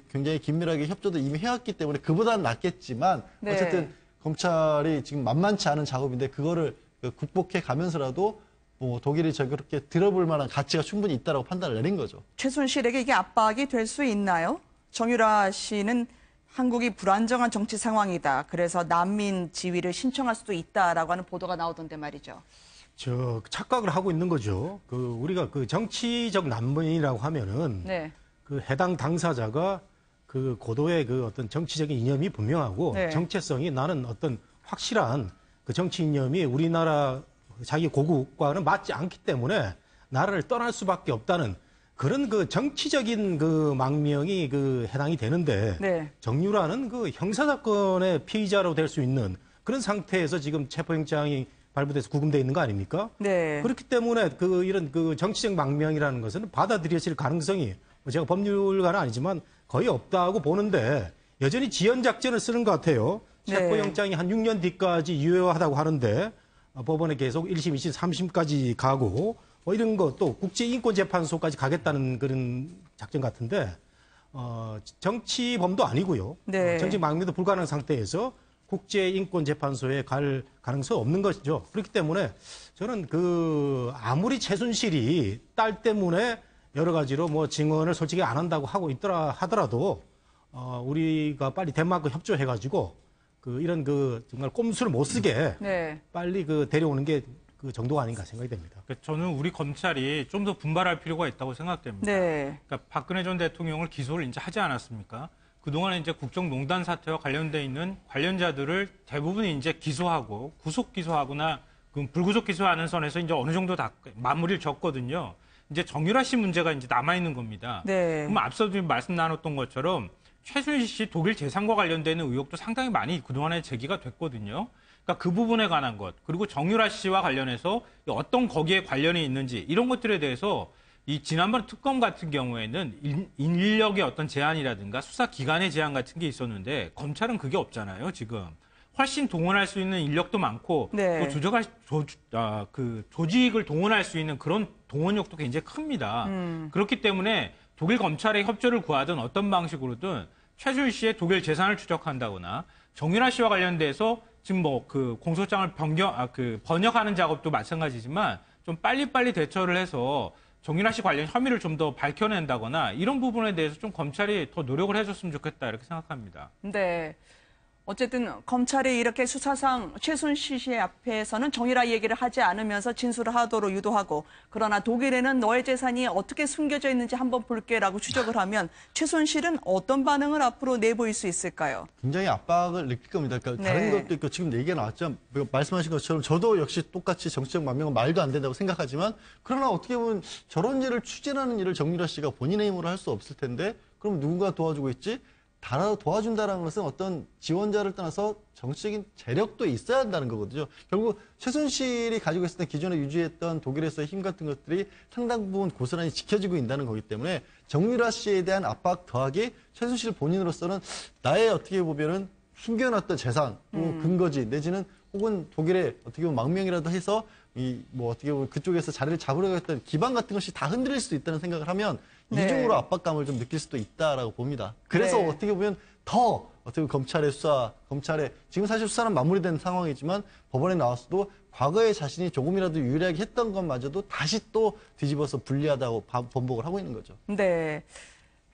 굉장히 긴밀하게 협조도 이미 해왔기 때문에 그보다는 낫겠지만 네. 어쨌든 검찰이 지금 만만치 않은 작업인데 그거를 극복해 가면서라도 뭐 독일이 저렇게 들어볼 만한 가치가 충분히 있다라고 판단을 내린 거죠. 최순실에게 이게 압박이 될 수 있나요? 정유라 씨는 한국이 불안정한 정치 상황이다. 그래서 난민 지위를 신청할 수도 있다라고 하는 보도가 나오던데 말이죠. 착각을 하고 있는 거죠. 우리가 정치적 난민이라고 하면은 네. 해당 당사자가 고도의 어떤 정치적인 이념이 분명하고 네. 정체성이 나는 어떤 확실한 정치 이념이 우리나라 자기 고국과는 맞지 않기 때문에 나라를 떠날 수밖에 없다는 그런 정치적인 망명이 해당이 되는데 네. 정유라는 형사사건의 피의자로 될 수 있는 그런 상태에서 지금 체포영장이 발부돼서 구금돼 있는 거 아닙니까? 네. 그렇기 때문에 이런 정치적 망명이라는 것은 받아들여질 가능성이 제가 법률가는 아니지만 거의 없다고 보는데 여전히 지연작전을 쓰는 것 같아요. 네. 체포영장이 한 6년 뒤까지 유효하다고 하는데 법원에 계속 1심, 2심, 3심까지 가고 이런 거 또 국제인권재판소까지 가겠다는 그런 작전 같은데 정치범도 아니고요. 네. 정치 망명도 불가능한 상태에서 국제인권재판소에 갈 가능성이 없는 것이죠. 그렇기 때문에 저는 아무리 최순실이 딸 때문에 여러 가지로 증언을 솔직히 안 한다고 하고 있더라 하더라도 우리가 빨리 덴마크 협조해가지고 이런 정말 꼼수를 못 쓰게 네. 빨리 데려오는 게 정도가 아닌가 생각이 됩니다. 저는 우리 검찰이 좀 더 분발할 필요가 있다고 생각됩니다. 네. 그러니까 박근혜 전 대통령을 기소를 이제 하지 않았습니까? 그동안에 이제 국정농단 사태와 관련돼 있는 관련자들을 대부분 이제 기소하고 구속 기소하거나 불구속 기소하는 선에서 이제 어느 정도 다 마무리를 졌거든요. 이제 정유라 씨 문제가 이제 남아 있는 겁니다. 네. 그럼 앞서도 말씀 나눴던 것처럼 최순실 씨 독일 재산과 관련되는 의혹도 상당히 많이 그동안에 제기가 됐거든요. 그러니까 그 부분에 관한 것, 그리고 정유라 씨와 관련해서 어떤 거기에 관련이 있는지 이런 것들에 대해서 이 지난번 특검 같은 경우에는 인력의 어떤 제한이라든가 수사 기간의 제한 같은 게 있었는데 검찰은 그게 없잖아요, 지금. 훨씬 동원할 수 있는 인력도 많고 네. 또 조직을 동원할 수 있는 그런 동원력도 굉장히 큽니다. 그렇기 때문에 독일 검찰의 협조를 구하든 어떤 방식으로든 최순실 씨의 독일 재산을 추적한다거나 정유라 씨와 관련돼서 지금 공소장을 번역하는 작업도 마찬가지지만 좀 빨리빨리 대처를 해서 정유라 씨 관련 혐의를 좀 더 밝혀낸다거나 이런 부분에 대해서 좀 검찰이 더 노력을 해줬으면 좋겠다 이렇게 생각합니다. 네. 어쨌든 검찰이 이렇게 수사상 최순실 씨 앞에서는 정유라 얘기를 하지 않으면서 진술을 하도록 유도하고 그러나 독일에는 너의 재산이 어떻게 숨겨져 있는지 한번 볼게라고 추적을 하면 최순실은 어떤 반응을 앞으로 내보일 수 있을까요? 굉장히 압박을 느낄 겁니다. 그러니까 네. 다른 것도 있고 지금 얘기가 나왔죠. 말씀하신 것처럼 저도 역시 똑같이 정치적 망명은 말도 안 된다고 생각하지만 그러나 어떻게 보면 저런 일을 추진하는 일을 정유라 씨가 본인의 힘으로 할 수 없을 텐데 그럼 누군가 도와주고 있지? 도와준다는 것은 어떤 지원자를 떠나서 정치적인 재력도 있어야 한다는 거거든요. 결국 최순실이 가지고 있었던 기존에 유지했던 독일에서의 힘 같은 것들이 상당 부분 고스란히 지켜지고 있다는 거기 때문에 정유라 씨에 대한 압박 더하기 최순실 본인으로서는 나의 어떻게 보면은 숨겨놨던 재산, 또 근거지 내지는 혹은 독일에 어떻게 보면 망명이라도 해서 어떻게 보면 그쪽에서 자리를 잡으려고 했던 기반 같은 것이 다 흔들릴 수도 있다는 생각을 하면 네. 이중으로 압박감을 좀 느낄 수도 있다라고 봅니다. 그래서 네. 어떻게 보면 더 어떻게 보면 검찰의 지금 사실 수사는 마무리된 상황이지만 법원에 나왔어도 과거에 자신이 조금이라도 유리하게 했던 것마저도 다시 또 뒤집어서 불리하다고 번복을 하고 있는 거죠. 네.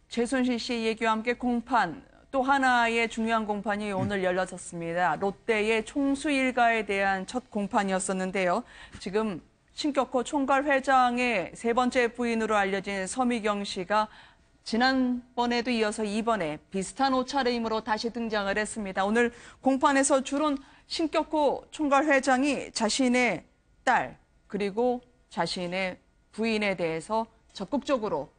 최순실 씨 얘기와 함께 공판, 또 하나의 중요한 공판이 오늘 열렸었습니다. 롯데의 총수 일가에 대한 첫 공판이었었는데요. 지금 신격호 총괄 회장의 세 번째 부인으로 알려진 서미경 씨가 지난번에도 이어서 이번에 비슷한 옷차림으로 다시 등장을 했습니다. 오늘 공판에서 주론 신격호 총괄 회장이 자신의 딸 그리고 자신의 부인에 대해서 적극적으로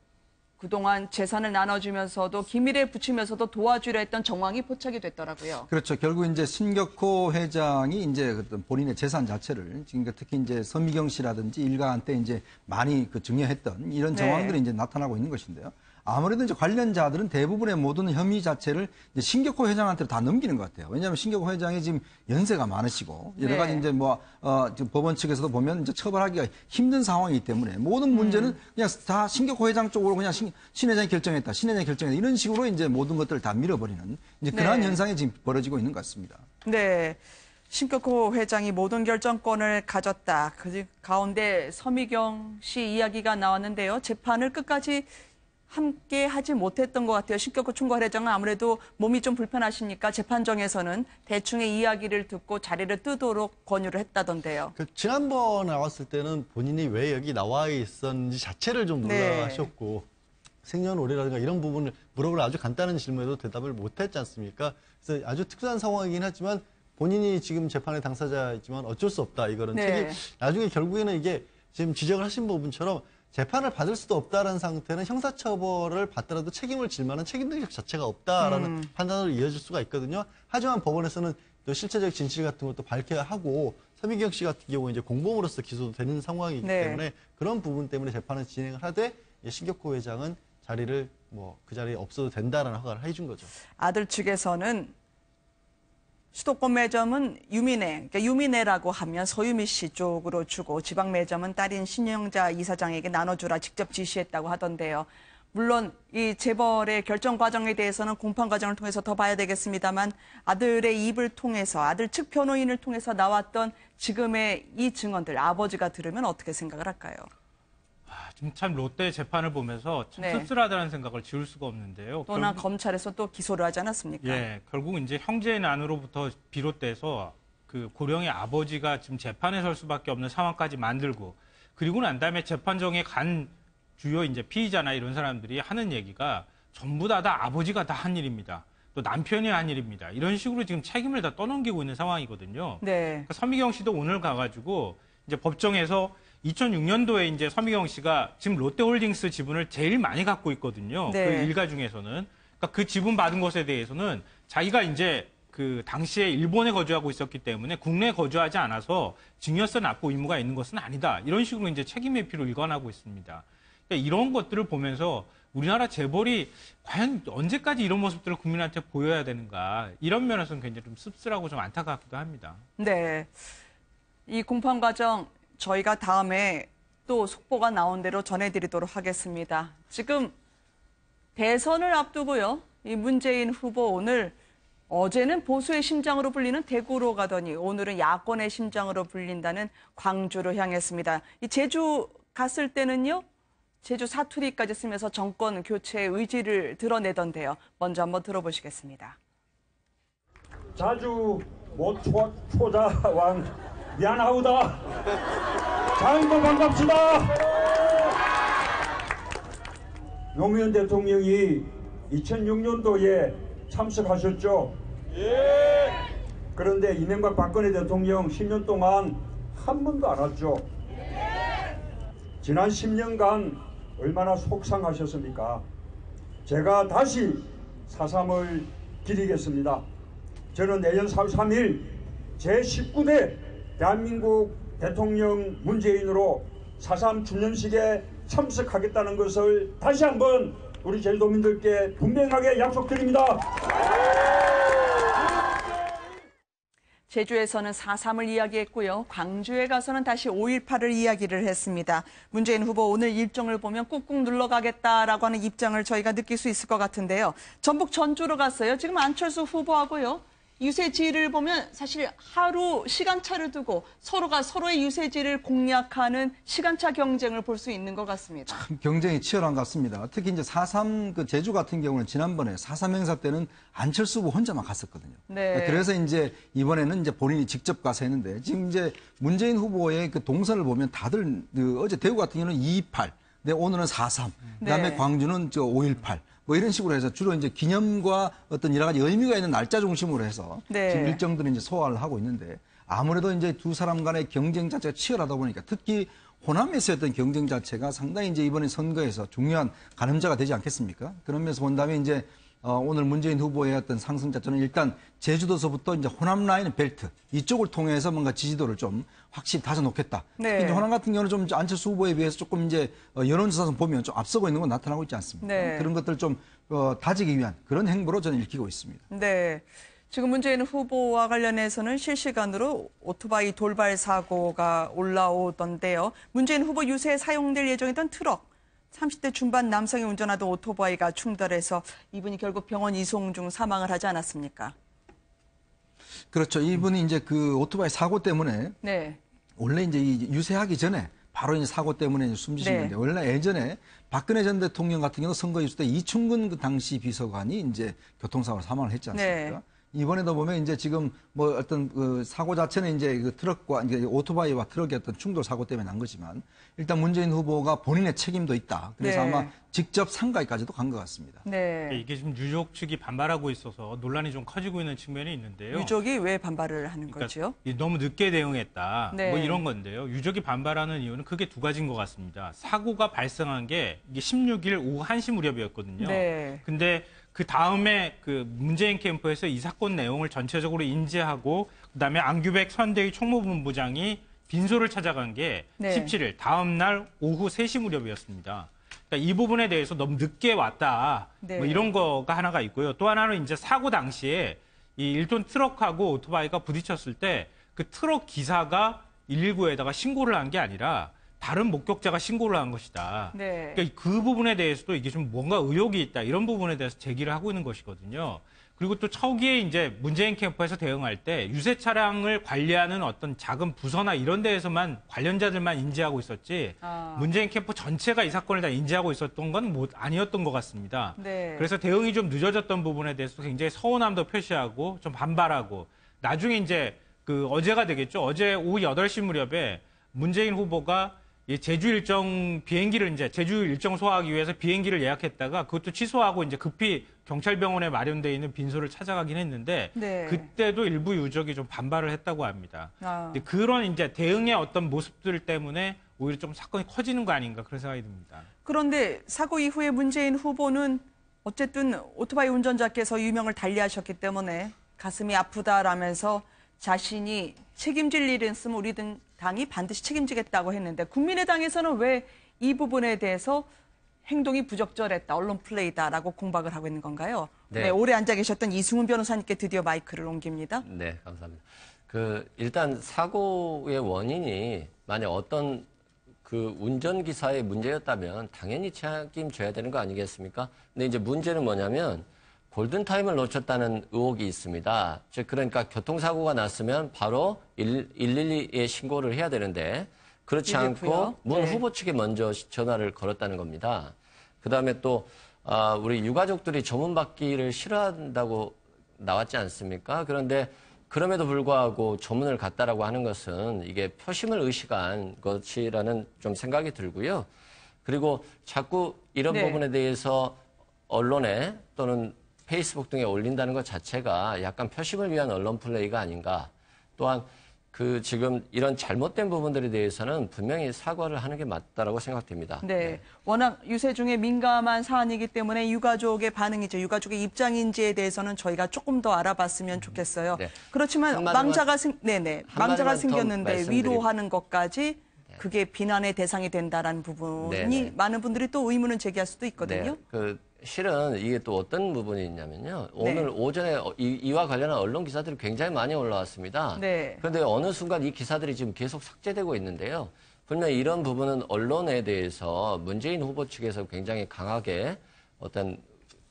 그동안 재산을 나눠주면서도 기밀에 붙이면서도 도와주려 했던 정황이 포착이 됐더라고요. 그렇죠. 결국 이제 신격호 회장이 이제 어떤 본인의 재산 자체를 지금 특히 이제 서미경 씨라든지 일가한테 이제 많이 증여했던 이런 정황들이 이제 나타나고 있는 것인데요. 아무래도 이제 관련자들은 대부분의 모든 혐의 자체를 이제 신격호 회장한테 다 넘기는 것 같아요. 왜냐하면 신격호 회장이 지금 연세가 많으시고 여러 가지 이제 지금 법원 측에서도 보면 이제 처벌하기가 힘든 상황이기 때문에 모든 문제는 그냥 다 신격호 회장 쪽으로 그냥 신 회장이 결정했다, 신 회장이 결정했다 이런 식으로 이제 모든 것들을 다 밀어버리는 이제 그러한 현상이 지금 벌어지고 있는 것 같습니다. 네. 신격호 회장이 모든 결정권을 가졌다. 그 가운데 서미경 씨 이야기가 나왔는데요. 재판을 끝까지 함께 하지 못했던 것 같아요. 신격호 총괄회장은 아무래도 몸이 좀 불편하시니까 재판정에서는 대충의 이야기를 듣고 자리를 뜨도록 권유를 했다던데요. 지난번 나왔을 때는 본인이 왜 여기 나와 있었는지 자체를 좀 놀라셨고 생년월일이라든가 이런 부분을 물어볼 아주 간단한 질문에도 대답을 못했지 않습니까? 그래서 아주 특수한 상황이긴 하지만 본인이 지금 재판의 당사자이지만 어쩔 수 없다. 이거는 책임. 나중에 결국에는 이게 지금 지적을 하신 부분처럼 재판을 받을 수도 없다라는 상태는 형사처벌을 받더라도 책임을 질 만한 책임 능력 자체가 없다라는 판단으로 이어질 수가 있거든요. 하지만 법원에서는 또 실체적 진실 같은 것도 밝혀야 하고 서미경 씨 같은 경우는 이제 공범으로서 기소도 되는 상황이기 때문에 그런 부분 때문에 재판을 진행을 하되 신격호 회장은 자리를 그 자리에 없어도 된다라는 허가를 해준 거죠. 아들 측에서는 수도권 매점은 유미네, 그러니까 유미네라고 하면 서유미 씨 쪽으로 주고 지방 매점은 딸인 신영자 이사장에게 나눠주라 직접 지시했다고 하던데요. 물론 이 재벌의 결정 과정에 대해서는 공판 과정을 통해서 더 봐야 되겠습니다만 아들의 입을 통해서 아들 측 변호인을 통해서 나왔던 지금의 이 증언들 아버지가 들으면 어떻게 생각을 할까요? 지금 참 롯데 재판을 보면서 참 씁쓸하다는 생각을 지울 수가 없는데요. 또나 검찰에서 또 기소를 하지 않았습니까? 예, 결국 이제 형제의 난으로부터 비롯돼서 그 고령의 아버지가 지금 재판에 설 수밖에 없는 상황까지 만들고 그리고 난 다음에 재판정에 간 주요 이제 피의자나 이런 사람들이 하는 얘기가 전부 다 아버지가 다 한 일입니다. 또 남편이 한 일입니다. 이런 식으로 지금 책임을 다 떠넘기고 있는 상황이거든요. 그러니까 서미경 씨도 오늘 가가지고 이제 법정에서 2006년도에 이제 서미경 씨가 지금 롯데홀딩스 지분을 제일 많이 갖고 있거든요. 그 일가 중에서는. 그러니까 그 지분 받은 것에 대해서는 자기가 이제 그 당시에 일본에 거주하고 있었기 때문에 국내에 거주하지 않아서 증여세 납부 의무가 있는 것은 아니다. 이런 식으로 이제 책임 회피로 일관하고 있습니다. 그러니까 이런 것들을 보면서 우리나라 재벌이 과연 언제까지 이런 모습들을 국민한테 보여야 되는가. 이런 면에서는 굉장히 좀 씁쓸하고 좀 안타깝기도 합니다. 네. 이 공판 과정 저희가 다음에 또 속보가 나온 대로 전해드리도록 하겠습니다. 지금 대선을 앞두고요. 이 문재인 후보 오늘 어제는 보수의 심장으로 불리는 대구로 가더니 오늘은 야권의 심장으로 불린다는 광주로 향했습니다. 이 제주 갔을 때는요. 제주 사투리까지 쓰면서 정권 교체의 의지를 드러내던데요. 먼저 한번 들어보시겠습니다. 자주 못 초자왕 미안하우다. 장인도 반갑습니다. 노무현 대통령이 2006년도에 참석하셨죠. 그런데 이명박 박근혜 대통령 10년 동안 한 번도 안 왔죠. 지난 10년간 얼마나 속상하셨습니까? 제가 다시 4.3을 기리겠습니다. 저는 내년 4월 3일 제19대 대한민국 대통령 문재인으로 4.3 주년식에 참석하겠다는 것을 다시 한번 우리 제주도민들께 분명하게 약속드립니다. 제주에서는 4.3을 이야기했고요. 광주에 가서는 다시 5.18을 이야기를 했습니다. 문재인 후보 오늘 일정을 보면 꾹꾹 눌러가겠다라고 하는 입장을 저희가 느낄 수 있을 것 같은데요. 전북 전주로 갔어요. 지금 안철수 후보하고요. 유세지를 보면 사실 하루 시간차를 두고 서로가 서로의 유세지를 공략하는 시간차 경쟁을 볼 수 있는 것 같습니다. 참 경쟁이 치열한 것 같습니다. 특히 이제 4.3 그 제주 같은 경우는 지난번에 4.3 행사 때는 안철수 후보 혼자만 갔었거든요. 그래서 이제 이번에는 이제 본인이 직접 가서 했는데 지금 이제 문재인 후보의 그 동선을 보면 다들 그 어제 대구 같은 경우는 2.28, 오늘은 4.3, 그다음에 광주는 5.18. 뭐 이런 식으로 해서 주로 이제 기념과 어떤 여러 가지 의미가 있는 날짜 중심으로 해서 지금 일정들을 이제 소화를 하고 있는데 아무래도 이제 두 사람 간의 경쟁 자체가 치열하다 보니까 특히 호남에서의 어떤 경쟁 자체가 상당히 이제 이번에 선거에서 중요한 가늠자가 되지 않겠습니까? 그런 면에서 본다면 이제 오늘 문재인 후보의 어떤 상승자 저는 일단 제주도서부터 이제 호남 라인 벨트 이쪽을 통해서 뭔가 지지도를 좀 확실히 다져놓겠다. 네. 특히 이제 호남 같은 경우는 좀 안철수 후보에 비해서 조금 이제 여론조사에서 보면 좀 앞서고 있는 건 나타나고 있지 않습니까? 네. 그런 것들을 좀 다지기 위한 그런 행보로 저는 읽히고 있습니다. 네. 지금 문재인 후보와 관련해서는 실시간으로 오토바이 돌발 사고가 올라오던데요. 문재인 후보 유세에 사용될 예정이던 트럭, 30대 중반 남성이 운전하던 오토바이가 충돌해서 이분이 결국 병원 이송 중 사망을 하지 않았습니까? 그렇죠. 이분이 이제 그 오토바이 사고 때문에 네. 원래 이제 이 유세하기 전에 바로 이제 사고 때문에 숨지신 네. 건데 원래 예전에 박근혜 전 대통령 같은 경우 선거 유세 때 이충근 그 당시 비서관이 이제 교통사고로 사망을 했지 않습니까? 네. 이번에도 보면 이제 지금 뭐 어떤 그 사고 자체는 이제 그 트럭과 이제 오토바이와 트럭의 어떤 충돌 사고 때문에 난 거지만 일단 문재인 후보가 본인의 책임도 있다. 그래서 네. 아마 직접 상가에까지도 간 것 같습니다. 네. 이게 지금 유족 측이 반발하고 있어서 논란이 좀 커지고 있는 측면이 있는데요. 유족이 왜 반발을 하는 그러니까 거죠? 너무 늦게 대응했다. 네. 뭐 이런 건데요. 유족이 반발하는 이유는 크게 두 가지인 것 같습니다. 사고가 발생한 게 이게 16일 오후 1시 무렵이었거든요. 네. 근데 그 다음에 그 문재인 캠프에서 이 사건 내용을 전체적으로 인지하고 그다음에 안규백 선대위 총무본부장이 빈소를 찾아간 게 네. 17일 다음 날 오후 3시 무렵이었습니다. 그러니까 이 부분에 대해서 너무 늦게 왔다. 네. 뭐 이런 거가 하나가 있고요. 또 하나는 이제 사고 당시에 이 1톤 트럭하고 오토바이가 부딪혔을 때 그 트럭 기사가 119에다가 신고를 한 게 아니라 다른 목격자가 신고를 한 것이다. 네. 그러니까 그 부분에 대해서도 이게 좀 뭔가 의혹이 있다. 이런 부분에 대해서 제기를 하고 있는 것이거든요. 그리고 또 초기에 이제 문재인 캠프에서 대응할 때 유세 차량을 관리하는 어떤 작은 부서나 이런 데에서만 관련자들만 인지하고 있었지 문재인 캠프 전체가 이 사건을 다 인지하고 있었던 건 아니었던 것 같습니다. 네. 그래서 대응이 좀 늦어졌던 부분에 대해서 굉장히 서운함도 표시하고 좀 반발하고 나중에 이제 그 어제가 되겠죠. 어제 오후 8시 무렵에 문재인 후보가 제주 일정 비행기를 이제 제주 일정 소화하기 위해서 비행기를 예약했다가 그것도 취소하고 이제 급히 경찰병원에 마련돼 있는 빈소를 찾아가긴 했는데 네. 그때도 일부 유족이 좀 반발을 했다고 합니다. 근데 그런 이제 대응의 어떤 모습들 때문에 오히려 좀 사건이 커지는 거 아닌가 그런 생각이 듭니다. 그런데 사고 이후에 문재인 후보는 어쨌든 오토바이 운전자께서 유명을 달리하셨기 때문에 가슴이 아프다라면서 자신이 책임질 일은 있으면 우리 당이 반드시 책임지겠다고 했는데 국민의당에서는 왜 이 부분에 대해서 행동이 부적절했다, 언론 플레이다라고 공박을 하고 있는 건가요? 네. 네, 오래 앉아 계셨던 이승훈 변호사님께 드디어 마이크를 옮깁니다. 네, 감사합니다. 일단 사고의 원인이 만약 어떤 그 운전기사의 문제였다면 당연히 책임져야 되는 거 아니겠습니까? 근데 이제 문제는 뭐냐면 골든타임을 놓쳤다는 의혹이 있습니다. 즉, 그러니까 교통사고가 났으면 바로 112에 신고를 해야 되는데 그렇지 않고 문 후보 측에 먼저 전화를 걸었다는 겁니다. 그 다음에 또 우리 유가족들이 조문받기를 싫어한다고 나왔지 않습니까? 그런데 그럼에도 불구하고 조문을 갔다라고 하는 것은 이게 표심을 의식한 것이라는 좀 생각이 들고요. 그리고 자꾸 이런 부분에 대해서 언론에 또는 페이스북 등에 올린다는 것 자체가 약간 표심을 위한 언론 플레이가 아닌가. 또한 지금 이런 잘못된 부분들에 대해서는 분명히 사과를 하는 게 맞다라고 생각됩니다. 네. 워낙 유세 중에 민감한 사안이기 때문에 유가족의 반응이죠. 유가족의 입장인지에 대해서는 저희가 조금 더 알아봤으면 좋겠어요. 네. 그렇지만 망자가 생겼는데 위로하는 것까지 그게 비난의 대상이 된다라는 부분이 많은 분들이 또 의문을 제기할 수도 있거든요. 네. 실은 이게 또 어떤 부분이 있냐면요. 오늘 오전에 이와 관련한 언론 기사들이 굉장히 많이 올라왔습니다. 그런데 어느 순간 이 기사들이 지금 계속 삭제되고 있는데요. 분명히 이런 부분은 언론에 대해서 문재인 후보 측에서 굉장히 강하게 어떤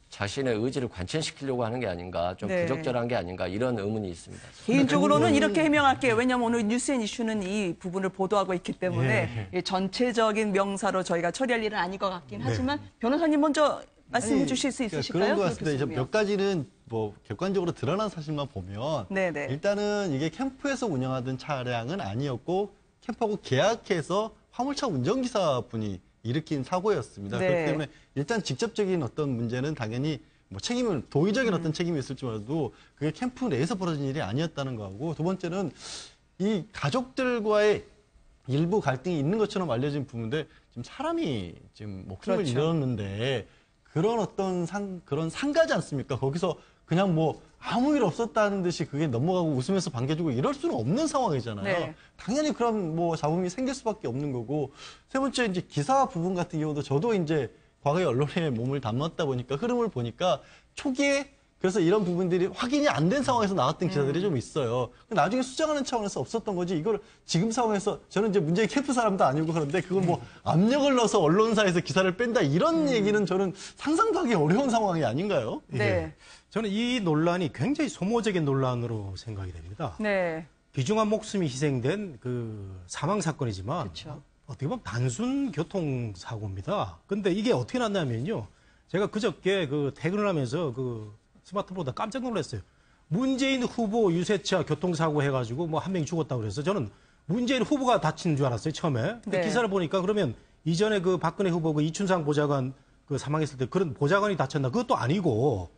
자신의 의지를 관철시키려고 하는 게 아닌가, 좀 부적절한 게 아닌가 이런 의문이 있습니다. 개인적으로는 이렇게 해명할게요. 왜냐하면 오늘 뉴스앤 이슈는 이 부분을 보도하고 있기 때문에 전체적인 명사로 저희가 처리할 일은 아닌 것 같긴 하지만 변호사님 먼저 말씀해 주실 수 있으실까요? 그런 것 같습니다. 몇 가지는 뭐 객관적으로 드러난 사실만 보면 일단은 이게 캠프에서 운영하던 차량은 아니었고 캠프하고 계약해서 화물차 운전기사분이 일으킨 사고였습니다. 그렇기 때문에 일단 직접적인 어떤 문제는 당연히 뭐 도의적인 어떤 책임이 있을지 몰라도 그게 캠프 내에서 벌어진 일이 아니었다는 거하고 두 번째는 이 가족들과의 일부 갈등이 있는 것처럼 알려진 부분인데 지금 사람이 지금 목숨을 잃었는데 그런 어떤 그런 상가지 않습니까? 거기서 그냥 뭐 아무 일 없었다는 듯이 그게 넘어가고 웃으면서 반겨주고 이럴 수는 없는 상황이잖아요. 네. 당연히 그런 뭐 잡음이 생길 수밖에 없는 거고, 세 번째 이제 기사 부분 같은 경우도 저도 이제 과거에 언론에 몸을 담았다 보니까 흐름을 보니까 초기에 그래서 이런 부분들이 확인이 안 된 상황에서 나왔던 기사들이 좀 있어요. 나중에 수정하는 차원에서 없었던 거지, 이걸 지금 상황에서 저는 이제 문재인 캠프 사람도 아니고 그런데 그걸 뭐 압력을 넣어서 언론사에서 기사를 뺀다 이런 얘기는 저는 상상도 하기 어려운 상황이 아닌가요? 네. 예. 저는 이 논란이 굉장히 소모적인 논란으로 생각이 됩니다. 네. 귀중한 목숨이 희생된 그 사망 사건이지만 그쵸. 어떻게 보면 단순 교통사고입니다. 근데 이게 어떻게 났냐면요. 제가 그저께 그 퇴근을 하면서 그 스마트폰 보다 깜짝 놀랐어요. 문재인 후보 유세차 교통사고 해가지고 뭐 한 명이 죽었다고 그래서 저는 문재인 후보가 다친 줄 알았어요, 처음에. 근데 네. 기사를 보니까 그러면 이전에 그 박근혜 후보 그 이춘상 보좌관 그 사망했을 때 그런 보좌관이 다쳤나? 그것도 아니고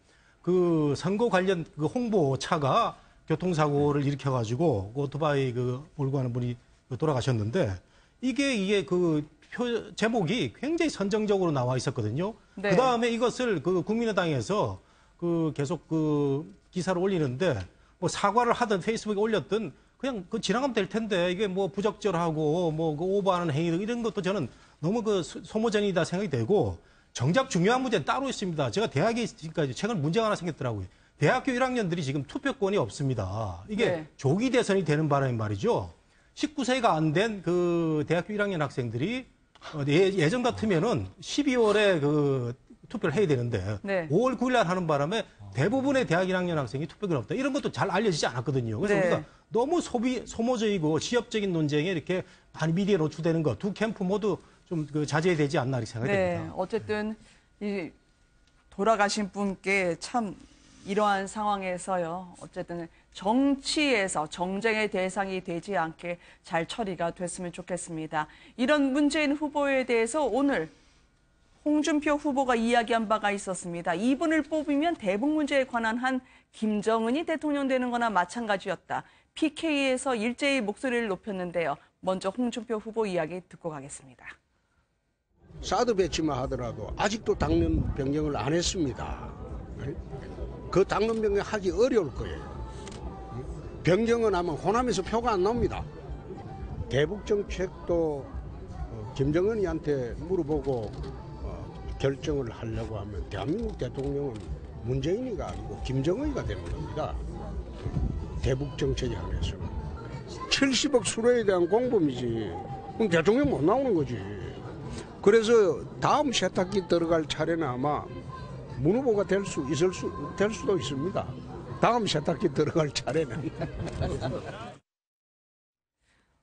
그 선거 관련 그 홍보차가 교통사고를 일으켜가지고 그 오토바이 그 몰고 가는 분이 돌아가셨는데 이게 그 제목이 굉장히 선정적으로 나와 있었거든요. 네. 그 다음에 이것을 그 국민의당에서 그 계속 그 기사를 올리는데 뭐 사과를 하든 페이스북에 올렸든 그냥 그 지나가면 될 텐데 이게 뭐 부적절하고 뭐 그 오버하는 행위 이런 것도 저는 너무 그 소모전이다 생각이 되고 정작 중요한 문제는 따로 있습니다. 제가 대학에 있으니까 최근 문제가 하나 생겼더라고요. 대학교 1학년들이 지금 투표권이 없습니다. 이게 네. 조기 대선이 되는 바람에 말이죠. 19세가 안 된 그 대학교 1학년 학생들이 예전 같으면은 12월에 그 투표를 해야 되는데 네. 5월 9일 날 하는 바람에 대부분의 대학 1학년 학생이 투표권이 없다. 이런 것도 잘 알려지지 않았거든요. 그래서 네. 우리가 너무 소모적이고 지엽적인 논쟁에 이렇게 많이 미디어에 노출되는 거 두 캠프 모두 좀 그 자제해야 되지 않나 이렇게 생각이 네. 됩니다. 어쨌든 이 돌아가신 분께 참 이러한 상황에서요. 어쨌든 정치에서 정쟁의 대상이 되지 않게 잘 처리가 됐으면 좋겠습니다. 이런 문재인 후보에 대해서 오늘 홍준표 후보가 이야기한 바가 있었습니다. 이분을 뽑으면 대북 문제에 관한 한 김정은이 대통령 되는 거나 마찬가지였다. PK에서 일제히 목소리를 높였는데요. 먼저 홍준표 후보 이야기 듣고 가겠습니다. 사드 배치만 하더라도 아직도 당면 변경을 안 했습니다. 그 당면 변경 하기 어려울 거예요. 변경은 하면 호남에서 표가 안 나옵니다. 대북 정책도 김정은이한테 물어보고 결정을 하려고 하면 대한민국 대통령은 문재인이가 아니고 김정은이가 되는 겁니다. 대북 정책에 한해서는 70억 수로에 대한 공범이지. 그럼 대통령 못 나오는 거지. 그래서 다음 세탁기 들어갈 차례는 아마 문 후보가 될 수도 있습니다. 다음 세탁기 들어갈 차례는.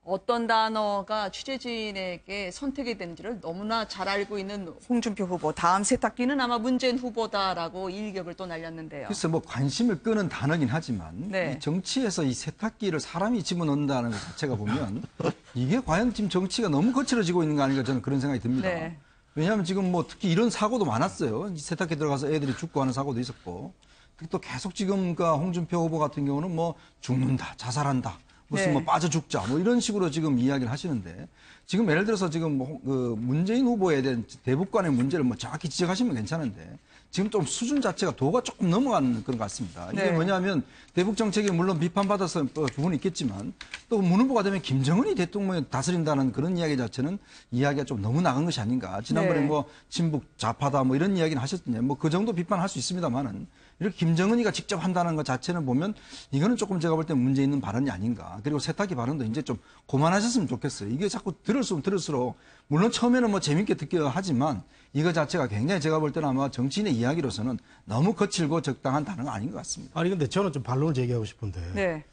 어떤 단어가 취재진에게 선택이 되는지를 너무나 잘 알고 있는 홍준표 후보. 다음 세탁기는 아마 문재인 후보다라고 일격을 또 날렸는데요. 그래서 뭐 관심을 끄는 단어긴 하지만 네. 이 정치에서 이 세탁기를 사람이 집어넣는다는 것 자체가 보면 이게 과연 지금 정치가 너무 거칠어지고 있는 거 아닌가 저는 그런 생각이 듭니다. 네. 왜냐하면 지금 뭐 특히 이런 사고도 많았어요. 이 세탁기 들어가서 애들이 죽고 하는 사고도 있었고 또 계속 지금 그 홍준표 후보 같은 경우는 뭐 죽는다, 자살한다. 무슨 네. 뭐 빠져 죽자 뭐 이런 식으로 지금 이야기를 하시는데 지금 예를 들어서 지금 뭐 그 문재인 후보에 대한 대북 간의 문제를 뭐 정확히 지적하시면 괜찮은데 지금 좀 수준 자체가 도가 조금 넘어가는 그런 것 같습니다. 이게 네. 뭐냐면 대북 정책이 물론 비판받아서 부분이 있겠지만 또 문 후보가 되면 김정은이 대통령을 다스린다는 그런 이야기 자체는 이야기가 좀 너무 나간 것이 아닌가. 지난번에 네. 뭐 친북 좌파다 뭐 이런 이야기는 하셨더니 뭐 그 정도 비판할 수 있습니다만은 이렇게 김정은이가 직접 한다는 것 자체는 보면 이거는 조금 제가 볼 때 문제 있는 발언이 아닌가. 그리고 세탁기 발언도 이제 좀 그만하셨으면 좋겠어요. 이게 자꾸 들을수록 물론 처음에는 뭐 재밌게 듣기도 하지만 이거 자체가 굉장히 제가 볼 때는 아마 정치인의 이야기로서는 너무 거칠고 적당한 단어가 아닌 것 같습니다. 아니 근데 저는 좀 반론을 제기하고 싶은데 네.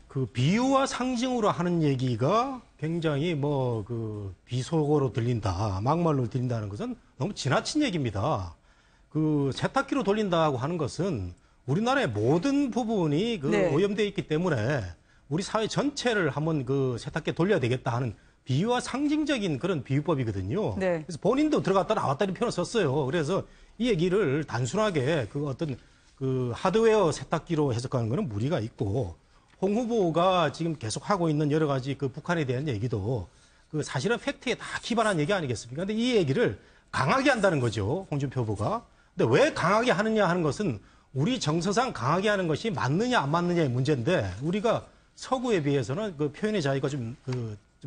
그 비유와 상징으로 하는 얘기가 굉장히 뭐 그 비속어로 들린다, 막말로 들린다는 것은 너무 지나친 얘기입니다. 그 세탁기로 돌린다고 하는 것은 우리나라의 모든 부분이 그 네. 오염되어 있기 때문에 우리 사회 전체를 한번 그 세탁기에 돌려야 되겠다 하는 비유와 상징적인 그런 비유법이거든요. 네. 그래서 본인도 들어갔다 나왔다는 표현을 썼어요. 그래서 이 얘기를 단순하게 그 어떤 그 하드웨어 세탁기로 해석하는 것은 무리가 있고 홍 후보가 지금 계속 하고 있는 여러 가지 그 북한에 대한 얘기도 그 사실은 팩트에 다 기반한 얘기 아니겠습니까? 근데 이 얘기를 강하게 한다는 거죠. 홍준표 후보가. 근데 왜 강하게 하느냐 하는 것은 우리 정서상 강하게 하는 것이 맞느냐 안 맞느냐의 문제인데 우리가 서구에 비해서는 그 표현의 자유가 좀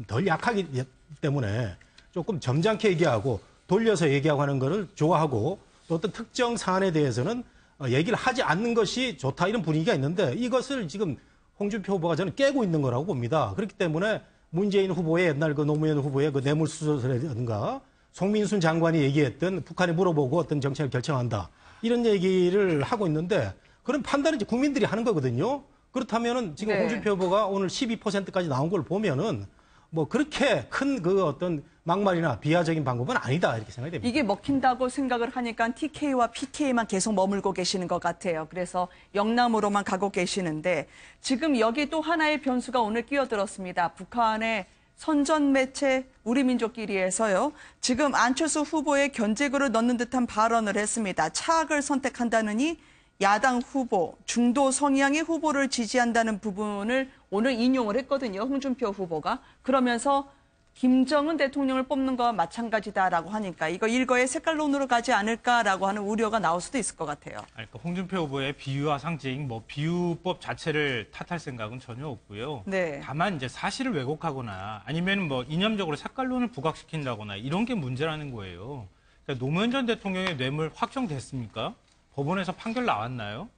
덜 약하기 때문에 조금 점잖게 얘기하고 돌려서 얘기하고 하는 거를 좋아하고 또 어떤 특정 사안에 대해서는 얘기를 하지 않는 것이 좋다 이런 분위기가 있는데 이것을 지금 홍준표 후보가 저는 깨고 있는 거라고 봅니다. 그렇기 때문에 문재인 후보의 옛날 그 노무현 후보의 그 뇌물수수라든가 송민순 장관이 얘기했던 북한에 물어보고 어떤 정책을 결정한다. 이런 얘기를 하고 있는데 그런 판단은 이제 국민들이 하는 거거든요. 그렇다면은 지금 네. 홍준표 후보가 오늘 12%까지 나온 걸 보면은 뭐 그렇게 큰 그 어떤 막말이나 비하적인 방법은 아니다 이렇게 생각이 됩니다. 이게 먹힌다고 생각을 하니까 TK와 PK만 계속 머물고 계시는 것 같아요. 그래서 영남으로만 가고 계시는데 지금 여기 또 하나의 변수가 오늘 끼어들었습니다. 북한의 선전 매체 우리민족끼리에서요. 지금 안철수 후보의 견제구를 넣는 듯한 발언을 했습니다. 차악을 선택한다느니 야당 후보, 중도 성향의 후보를 지지한다는 부분을 오늘 인용을 했거든요. 홍준표 후보가. 그러면서 김정은 대통령을 뽑는 거와 마찬가지다라고 하니까 이거 일거의 색깔론으로 가지 않을까라고 하는 우려가 나올 수도 있을 것 같아요. 그러니까 홍준표 후보의 비유와 상징, 뭐 비유법 자체를 탓할 생각은 전혀 없고요. 네. 다만 이제 사실을 왜곡하거나 아니면 뭐 이념적으로 색깔론을 부각시킨다거나 이런 게 문제라는 거예요. 그러니까 노무현 전 대통령의 뇌물 확정됐습니까? 법원에서 판결 나왔나요?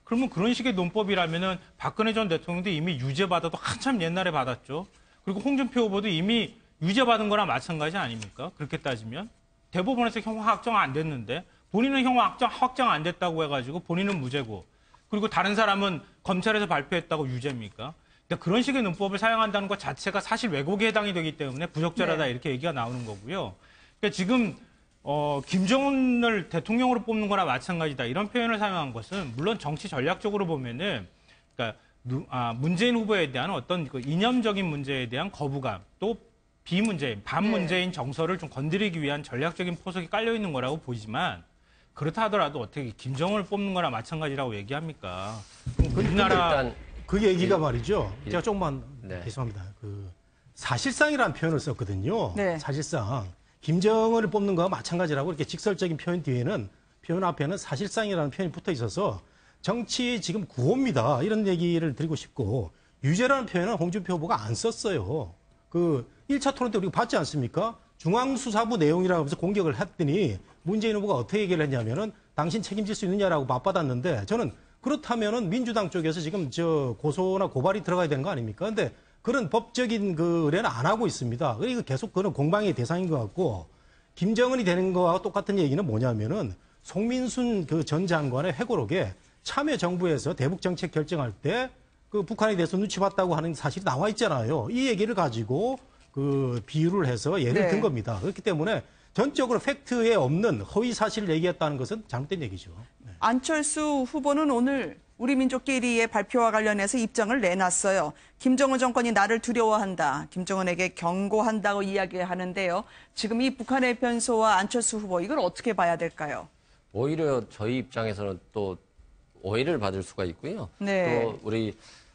그러면 그런 식의 논법이라면은 박근혜 전 대통령도 이미 유죄 받아도 한참 옛날에 받았죠. 그리고 홍준표 후보도 이미 유죄 받은 거랑 마찬가지 아닙니까? 그렇게 따지면 대법원에서 형사 확정 안 됐는데 본인은 형사 확정 안 됐다고 해가지고 본인은 무죄고 그리고 다른 사람은 검찰에서 발표했다고 유죄입니까? 그러니까 그런 식의 논법을 사용한다는 것 자체가 사실 왜곡에 해당이 되기 때문에 부적절하다 이렇게 얘기가 나오는 거고요. 그러니까 지금 김정은을 대통령으로 뽑는 거나 마찬가지다 이런 표현을 사용한 것은 물론 정치 전략적으로 보면은 그러니까 문재인 후보에 대한 어떤 그 이념적인 문제에 대한 거부감 또 비문재인, 반문재인 정서를 좀 건드리기 위한 전략적인 포석이 깔려 있는 거라고 보지만 그렇다 하더라도 어떻게 김정은을 뽑는 거나 마찬가지라고 얘기합니까? 우리나라 그 얘기가 말이죠. 제가 조금만 죄송합니다. 그 사실상이라는 표현을 썼거든요. 네. 사실상 김정은을 뽑는 거와 마찬가지라고 이렇게 직설적인 표현 뒤에는 표현 앞에는 사실상이라는 표현이 붙어 있어서 정치 지금 구호입니다. 이런 얘기를 드리고 싶고 유죄라는 표현은 홍준표 후보가 안 썼어요. 그 1차 토론 때 우리가 봤지 않습니까? 중앙수사부 내용이라고 하면서 공격을 했더니 문재인 후보가 어떻게 얘기를 했냐면은 당신 책임질 수 있느냐라고 맞받았는데 저는 그렇다면은 민주당 쪽에서 지금 저 고소나 고발이 들어가야 되는 거 아닙니까? 근데 그런 법적인 그 의뢰는 안 하고 있습니다. 그러니까 계속 그런 공방의 대상인 것 같고 김정은이 되는 거와 똑같은 얘기는 뭐냐면은 송민순 그 전 장관의 회고록에 참여정부에서 대북 정책 결정할 때 그 북한에 대해서 눈치 봤다고 하는 사실이 나와 있잖아요. 이 얘기를 가지고 그 비유를 해서 예를 든 겁니다. 그렇기 때문에 전적으로 팩트에 없는 허위 사실을 얘기했다는 것은 잘못된 얘기죠. 네. 안철수 후보는 오늘 우리민족끼리의 발표와 관련해서 입장을 내놨어요. 김정은 정권이 나를 두려워한다. 김정은에게 경고한다고 이야기하는데요. 지금 이 북한의 변소와 안철수 후보 이걸 어떻게 봐야 될까요? 오히려 저희 입장에서는 또 오해를 받을 수가 있고요. 네. 또 우리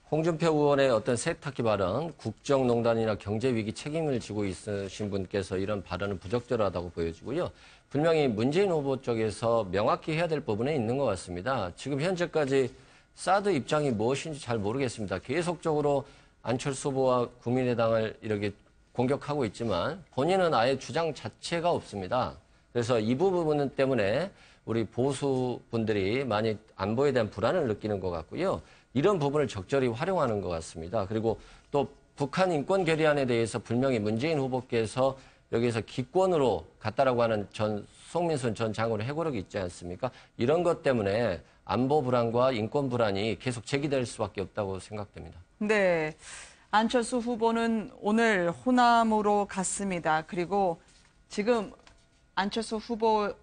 홍준표 의원의 어떤 세탁기 발언, 국정농단이나 경제위기 책임을 지고 있으신 분께서 이런 발언은 부적절하다고 보여지고요. 분명히 문재인 후보 쪽에서 명확히 해야 될 부분에 있는 것 같습니다. 지금 현재까지 사드 입장이 무엇인지 잘 모르겠습니다. 계속적으로 안철수 후보와 국민의당을 이렇게 공격하고 있지만 본인은 아예 주장 자체가 없습니다. 그래서 이 부분 때문에 우리 보수 분들이 많이 안보에 대한 불안을 느끼는 것 같고요. 이런 부분을 적절히 활용하는 것 같습니다. 그리고 또 북한 인권 결의안에 대해서 분명히 문재인 후보께서 여기에서 기권으로 갔다라고 하는 송민순 전 장관의 회고록이 있지 않습니까? 이런 것 때문에 안보 불안과 인권 불안이 계속 제기될 수밖에 없다고 생각됩니다. 네. 안철수 후보는 오늘 호남으로 갔습니다. 그리고 지금 안철수 후보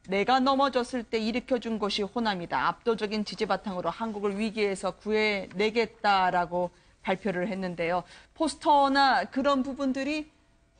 내가 넘어졌을 때 일으켜준 것이 호남이다. 압도적인 지지 바탕으로 한국을 위기에서 구해내겠다라고 발표를 했는데요. 포스터나 그런 부분들이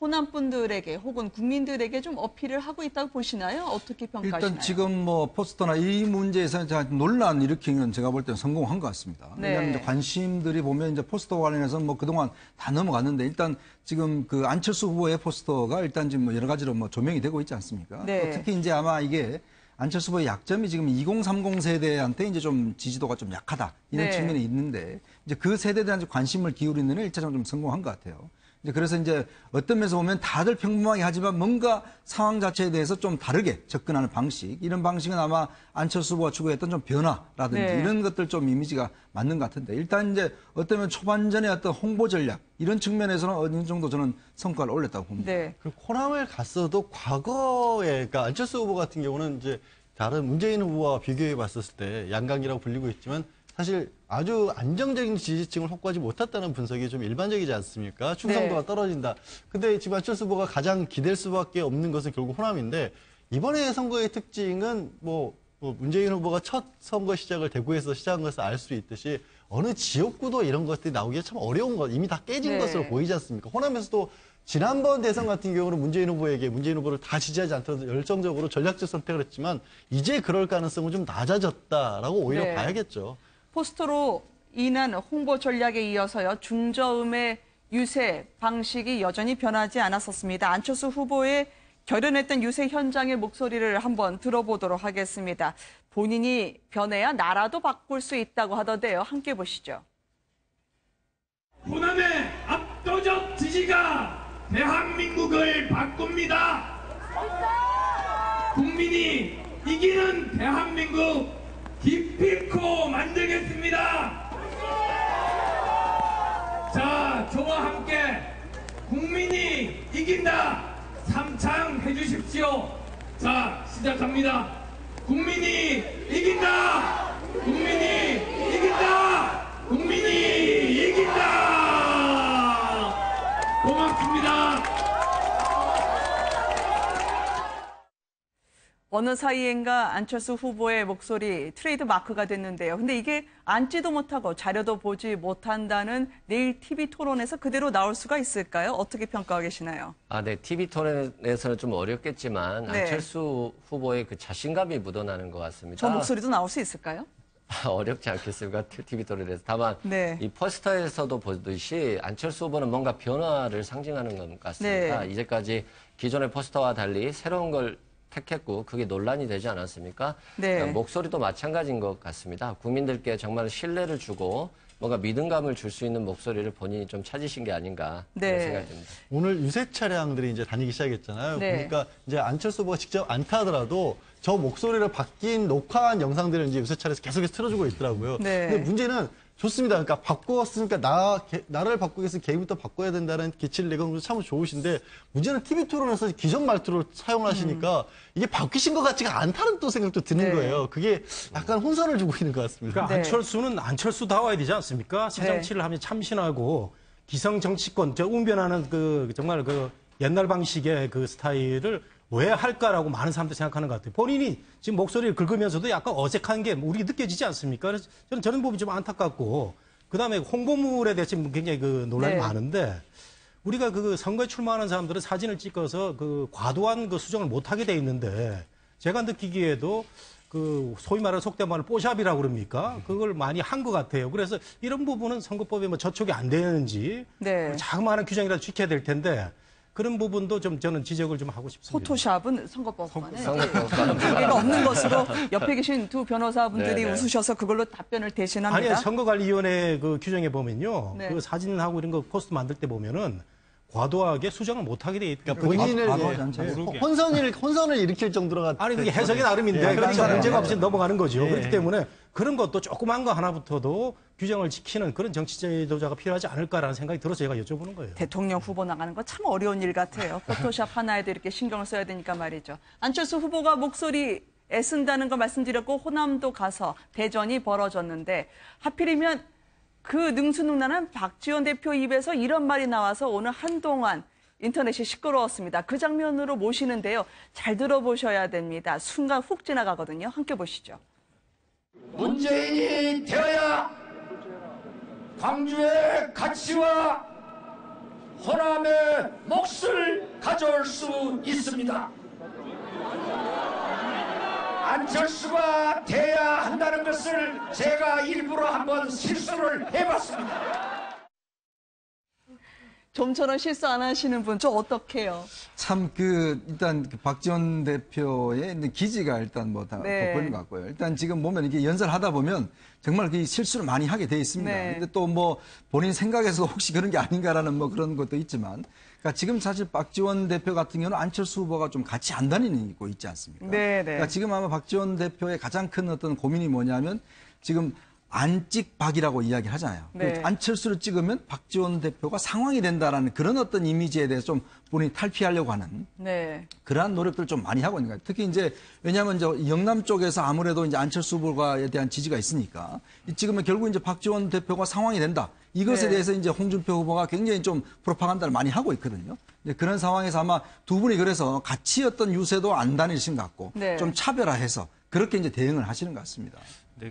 호남 분들에게 혹은 국민들에게 좀 어필을 하고 있다고 보시나요? 어떻게 평가하시나요? 일단 지금 뭐 포스터나 이 문제에서는 제가 논란 일으키는 제가 볼 때는 성공한 것 같습니다. 네. 왜냐하면 이제 관심들이 보면 이제 포스터 관련해서 뭐 그동안 다 넘어갔는데 일단 지금 그 안철수 후보의 포스터가 일단 지금 뭐 여러 가지로 뭐 조명이 되고 있지 않습니까? 네. 또 특히 이제 아마 이게 안철수 후보의 약점이 지금 2030 세대한테 이제 좀 지지도가 좀 약하다 이런 네. 측면이 있는데 이제 그 세대에 대한 관심을 기울이는 데 1차적으로 좀 성공한 것 같아요. 이제 그래서 이제 어떤 면에서 보면 다들 평범하게 하지만 뭔가 상황 자체에 대해서 좀 다르게 접근하는 방식, 이런 방식은 아마 안철수 후보가 추구했던 좀 변화라든지 네. 이런 것들 좀 이미지가 맞는 것 같은데 일단 이제 어쩌면 초반전의 어떤 홍보 전략 이런 측면에서는 어느 정도 저는 성과를 올렸다고 봅니다. 네. 그 호남을 갔어도 과거에, 그러니까 안철수 후보 같은 경우는 이제 다른 문재인 후보와 비교해 봤었을 때 양강이라고 불리고 있지만 사실 아주 안정적인 지지층을 확보하지 못했다는 분석이 좀 일반적이지 않습니까? 충성도가 네. 떨어진다. 근데 지금 안철수 후보가 가장 기댈 수밖에 없는 것은 결국 호남인데 이번에 선거의 특징은 뭐 문재인 후보가 첫 선거 시작을 대구에서 시작한 것을 알 수 있듯이 어느 지역구도 이런 것들이 나오기가 참 어려운 것, 이미 다 깨진 네. 것으로 보이지 않습니까? 호남에서도 지난번 대선 같은 경우는 문재인 후보를 다 지지하지 않더라도 열정적으로 전략적 선택을 했지만 이제 그럴 가능성은 좀 낮아졌다라고 오히려 네. 봐야겠죠. 포스터로 인한 홍보 전략에 이어서요. 중저음의 유세 방식이 여전히 변하지 않았었습니다. 안철수 후보의 결연했던 유세 현장의 목소리를 한번 들어보도록 하겠습니다. 본인이 변해야 나라도 바꿀 수 있다고 하던데요. 함께 보시죠. 호남의 압도적 지지가 대한민국을 바꿉니다. 국민이 이기는 대한민국 기필코 만들겠습니다. 자, 저와 함께 국민이 이긴다 삼창 해주십시오. 자, 시작합니다. 국민이 이긴다. 국민이 이긴다. 국민이 이긴다. 고맙습니다. 어느 사이엔가 안철수 후보의 목소리 트레이드 마크가 됐는데요. 근데 이게 앉지도 못하고 자료도 보지 못한다는 내일 TV 토론에서 그대로 나올 수가 있을까요? 어떻게 평가하고 계시나요? 네. TV 토론에서는 좀 어렵겠지만 네. 안철수 후보의 그 자신감이 묻어나는 것 같습니다. 저 목소리도 나올 수 있을까요? 어렵지 않겠습니까? TV 토론에서. 다만 네. 이 포스터에서도 보듯이 안철수 후보는 뭔가 변화를 상징하는 것 같습니다. 네. 이제까지 기존의 포스터와 달리 새로운 걸 택했고 그게 논란이 되지 않았습니까? 네. 목소리도 마찬가지인 것 같습니다. 국민들께 정말 신뢰를 주고 뭔가 믿음감을 줄 수 있는 목소리를 본인이 좀 찾으신 게 아닌가 네. 생각이 듭니다. 오늘 유세 차량들이 이제 다니기 시작했잖아요. 네. 그러니까 이제 안철수 후보가 직접 안 타더라도 저 목소리를 바뀐 녹화한 영상들을 이제 유세 차례에서 계속해서 틀어주고 있더라고요. 네. 근데 문제는 좋습니다. 그러니까 바꿨으니까 나라를 바꾸기 위해서 개인부터 바꿔야 된다는 기치를 내건 것도 참 좋으신데 문제는 TV 토론에서 기존 말투를 사용하시니까 이게 바뀌신 것 같지가 않다는 또 생각도 드는 네. 거예요. 그게 약간 혼선을 주고 있는 것 같습니다. 그러니까 네. 안철수는 안철수다워야 되지 않습니까? 새 정치를 하면 참신하고 기성 정치권, 운변하는 정말 옛날 방식의 그 스타일을 왜 할까라고 많은 사람들이 생각하는 것 같아요. 본인이 지금 목소리를 긁으면서도 약간 어색한 게 우리 느껴지지 않습니까? 그래서 저는 저런 부분이 좀 안타깝고, 그 다음에 홍보물에 대해서 굉장히 논란이 네. 많은데, 우리가 선거에 출마하는 사람들은 사진을 찍어서 과도한 수정을 못하게 돼 있는데, 제가 느끼기에도 소위 말하는 속된 말을 뽀샵이라고 그럽니까? 그걸 많이 한 것 같아요. 그래서 이런 부분은 선거법에 저촉이 안 되는지, 네. 자그마한 규정이라도 지켜야 될 텐데, 그런 부분도 저는 지적을 좀 하고 싶습니다. 포토샵은 선거법만에 선거법과는 관계가 없는 것으로 옆에 계신 두 변호사분들이 네네. 웃으셔서 그걸로 답변을 대신합니다. 아니요, 선거관리위원회 규정에 보면요. 네. 사진하고 이런 거 포스트 만들 때 보면은 과도하게 수정을 못하게 돼 있다. 그러니까 본인을 과도하지 않잖아요. 혼선을 일으킬 정도로가 아니, 그게 해석이 나름인데, 네, 그러니까 그렇죠. 문제가 없이 넘어가는 거죠. 네. 그렇기 때문에 그런 것도 조그만 거 하나부터도 규정을 지키는 그런 정치 지도자가 필요하지 않을까라는 생각이 들어서 제가 여쭤보는 거예요. 대통령 후보 나가는 거 참 어려운 일 같아요. 포토샵 하나에도 이렇게 신경을 써야 되니까 말이죠. 안철수 후보가 목소리 애쓴다는 거 말씀드렸고 호남도 가서 대전이 벌어졌는데 하필이면 그 능수능란한 박지원 대표 입에서 이런 말이 나와서 오늘 한동안 인터넷이 시끄러웠습니다. 그 장면으로 모시는데요. 잘 들어보셔야 됩니다. 순간 훅 지나가거든요. 함께 보시죠. 문재인이 되어야 광주의 가치와 호남의 몫을 가져올 수 있습니다. 안철수가 돼야 한다는 것을 제가 일부러 한번 실수를 해봤습니다. 좀처럼 실수 안 하시는 분, 저 어떡해요? 참 일단 박지원 대표의 기지가 일단 뭐 다 돋보이는 것 같고요. 일단 지금 보면 이게 연설하다 보면 정말 그 실수를 많이 하게 돼 있습니다. 네. 근데 또 뭐 본인 생각에서 혹시 그런 게 아닌가라는 뭐 그런 것도 있지만, 그러니까 지금 사실 박지원 대표 같은 경우는 안철수 후보가 좀 같이 안 다니고 있지 않습니까? 네. 그러니까 지금 아마 박지원 대표의 가장 큰 어떤 고민이 뭐냐면 지금 안 찍박이라고 이야기를 하잖아요. 네. 안철수를 찍으면 박지원 대표가 상황이 된다라는 그런 어떤 이미지에 대해서 좀 본인이 탈피하려고 하는 네. 그러한 노력들을 좀 많이 하고 있는 거예요. 특히 이제 왜냐하면 이제 영남 쪽에서 아무래도 이제 안철수 후보에 대한 지지가 있으니까 찍으면 결국 이제 박지원 대표가 상황이 된다. 이것에 네. 대해서 이제 홍준표 후보가 굉장히 좀 프로파간다를 많이 하고 있거든요. 이제 그런 상황에서 아마 두 분이 그래서 같이 어떤 유세도 안 다니신 것 같고 네. 좀 차별화해서 그렇게 이제 대응을 하시는 것 같습니다. 네,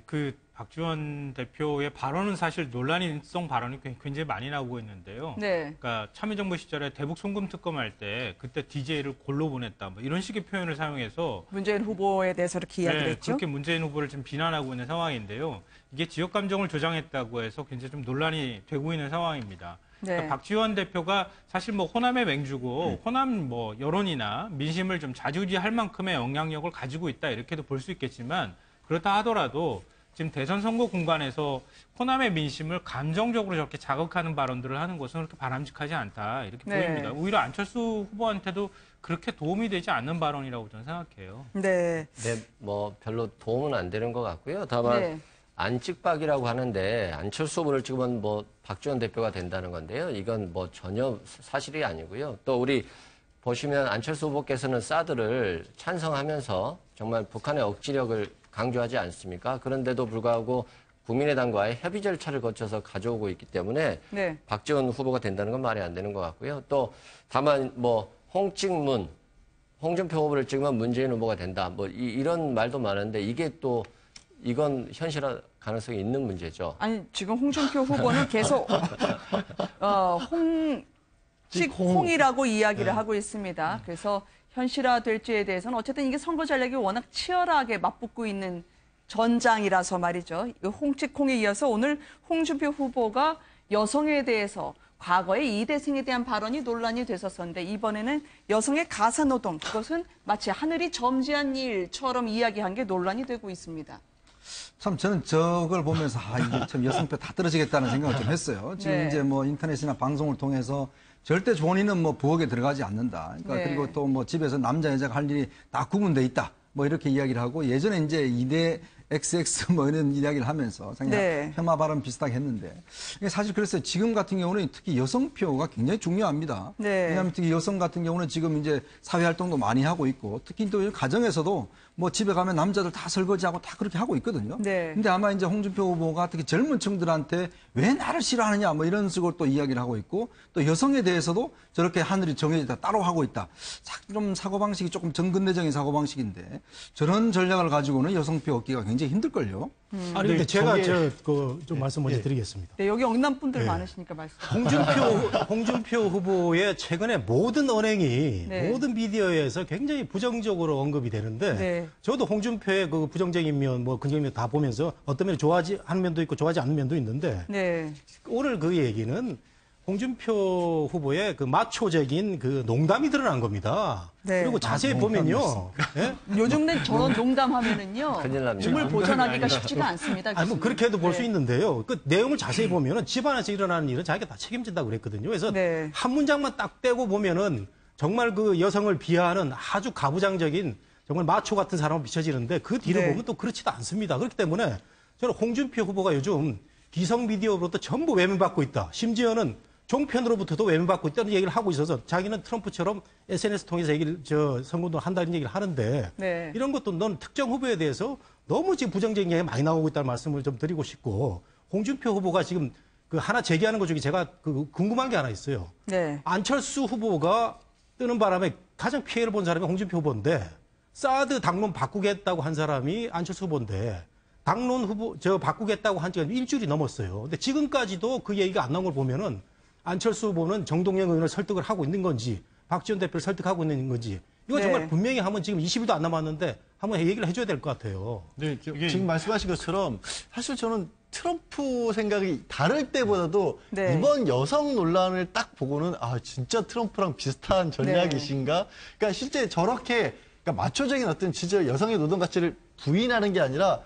박지원 대표의 발언은 사실 논란성 발언이 굉장히 많이 나오고 있는데요. 네. 그러니까 참여정부 시절에 대북 송금 특검할 때 그때 DJ를 골로 보냈다, 뭐 이런 식의 표현을 사용해서 문재인 후보에 대해서 이렇게 이야기를 네, 했죠. 그렇게 문재인 후보를 지금 비난하고 있는 상황인데요. 이게 지역 감정을 조장했다고 해서 굉장히 좀 논란이 되고 있는 상황입니다. 네. 그러니까 박지원 대표가 사실 뭐 호남의 맹주고 호남 뭐 여론이나 민심을 좀 좌지우지할 만큼의 영향력을 가지고 있다 이렇게도 볼 수 있겠지만 그렇다 하더라도 지금 대선 선거 공간에서 호남의 민심을 감정적으로 저렇게 자극하는 발언들을 하는 것은 그렇게 바람직하지 않다 이렇게 네. 보입니다. 오히려 안철수 후보한테도 그렇게 도움이 되지 않는 발언이라고 저는 생각해요. 네. 네, 뭐 별로 도움은 안 되는 것 같고요. 다만 네. 안찍박이라고 하는데 안철수 후보를 찍으면 뭐 박지원 대표가 된다는 건데요. 이건 뭐 전혀 사실이 아니고요. 또 우리 보시면 안철수 후보께서는 사드를 찬성하면서 정말 북한의 억지력을 강조하지 않습니까? 그런데도 불구하고 국민의당과의 협의 절차를 거쳐서 가져오고 있기 때문에 네. 박지원 후보가 된다는 건 말이 안 되는 것 같고요. 또 다만 뭐 홍준표 후보를 찍으면 문재인 후보가 된다. 뭐 이런 말도 많은데 이건 현실화 가능성이 있는 문제죠. 아니 지금 홍준표 후보는 계속 홍이라고 이야기를 하고 있습니다. 그래서 현실화될지에 대해서는 어쨌든 이게 선거 전략이 워낙 치열하게 맞붙고 있는 전장이라서 말이죠. 이 홍치콩에 이어서 오늘 홍준표 후보가 여성에 대해서 과거에 이대생에 대한 발언이 논란이 됐었었는데 이번에는 여성의 가사노동, 그것은 마치 하늘이 점지한 일처럼 이야기한 게 논란이 되고 있습니다. 참 저는 저걸 보면서 이게 참 여성표 다 떨어지겠다는 생각을 좀 했어요. 지금 네. 이제 뭐 인터넷이나 방송을 통해서 절대 본인은 뭐 부엌에 들어가지 않는다. 그러니까 네. 그리고 또 뭐 집에서 남자 여자가 할 일이 다 구분돼 있다. 뭐 이렇게 이야기를 하고 예전에 이제 2대 XX 뭐 이런 이야기를 하면서 상당히 네. 폄하 발언 비슷하게 했는데 사실 그랬어요. 지금 같은 경우는 특히 여성표가 굉장히 중요합니다. 네. 왜냐하면 특히 여성 같은 경우는 지금 이제 사회 활동도 많이 하고 있고 특히 또 가정에서도 뭐 집에 가면 남자들 다 설거지하고 다 그렇게 하고 있거든요. 네. 근데 아마 이제 홍준표 후보가 특히 젊은 층들한테 왜 나를 싫어하느냐 뭐 이런 식으로 또 이야기를 하고 있고 또 여성에 대해서도 저렇게 하늘이 정해져 따로 하고 있다. 좀 사고방식이 조금 정근대적인 사고방식인데 저런 전략을 가지고는 여성표 얻기가 굉장히 힘들걸요. 아니 근데 제가 좀 말씀 먼저 드리겠습니다. 네, 여기 영남 분들 네. 많으시니까 말씀. 홍준표 후보의 최근에 모든 언행이 네. 모든 미디어에서 굉장히 부정적으로 언급이 되는데 네. 저도 홍준표의 그 부정적인 면, 뭐 긍정적인 면 다 보면서 어떤 면을 좋아하지 않는 면도 있고 좋아하지 않는 면도 있는데 네. 오늘 그 얘기는 홍준표 후보의 그 마초적인 그 농담이 드러난 겁니다. 네. 그리고 자세히 보면요. 예? 요즘은 저런 농담하면은요. 큰일 납니다. 줌을 보존하기가 쉽지가 않습니다. 아니, 뭐 그렇게 해도 볼 수 네. 있는데요. 그 내용을 자세히 보면은 집안에서 일어나는 일은 자기가 다 책임진다고 그랬거든요. 그래서 네. 한 문장만 딱 떼고 보면은 정말 그 여성을 비하하는 아주 가부장적인 정말 마초 같은 사람으로 비춰지는데 그 뒤를 네. 보면 또 그렇지도 않습니다. 그렇기 때문에 저는 홍준표 후보가 요즘 기성 미디어로부터 전부 외면받고 있다. 심지어는 종편으로부터도 외면받고 있다는 얘기를 하고 있어서 자기는 트럼프처럼 SNS 통해서 선거도 한다는 얘기를 하는데 네. 이런 것도 넌 특정 후보에 대해서 너무 지금 부정적인 얘기가 많이 나오고 있다는 말씀을 좀 드리고 싶고 홍준표 후보가 지금 그 하나 제기하는 것 중에 제가 그 궁금한 게 하나 있어요. 네. 안철수 후보가 뜨는 바람에 가장 피해를 본 사람이 홍준표 후보인데 사드 당론 바꾸겠다고 한 사람이 안철수 후보인데 당론 후보 바꾸겠다고 한 지가 일주일이 넘었어요. 근데 지금까지도 그 얘기가 안 나온 걸 보면은 안철수 후보는 정동영 의원을 설득을 하고 있는 건지 박지원 대표를 설득하고 있는 건지 이거 네. 정말 분명히 하면 지금 20일도 안 남았는데 한번 얘기를 해줘야 될 것 같아요. 네, 지금 말씀하신 것처럼 사실 저는 트럼프 생각이 다를 때보다도 네. 이번 여성 논란을 딱 보고는 아 진짜 트럼프랑 비슷한 전략이신가? 그러니까 실제 저렇게 그러니까 마초적인 어떤 진짜 여성의 노동 가치를 부인하는 게 아니라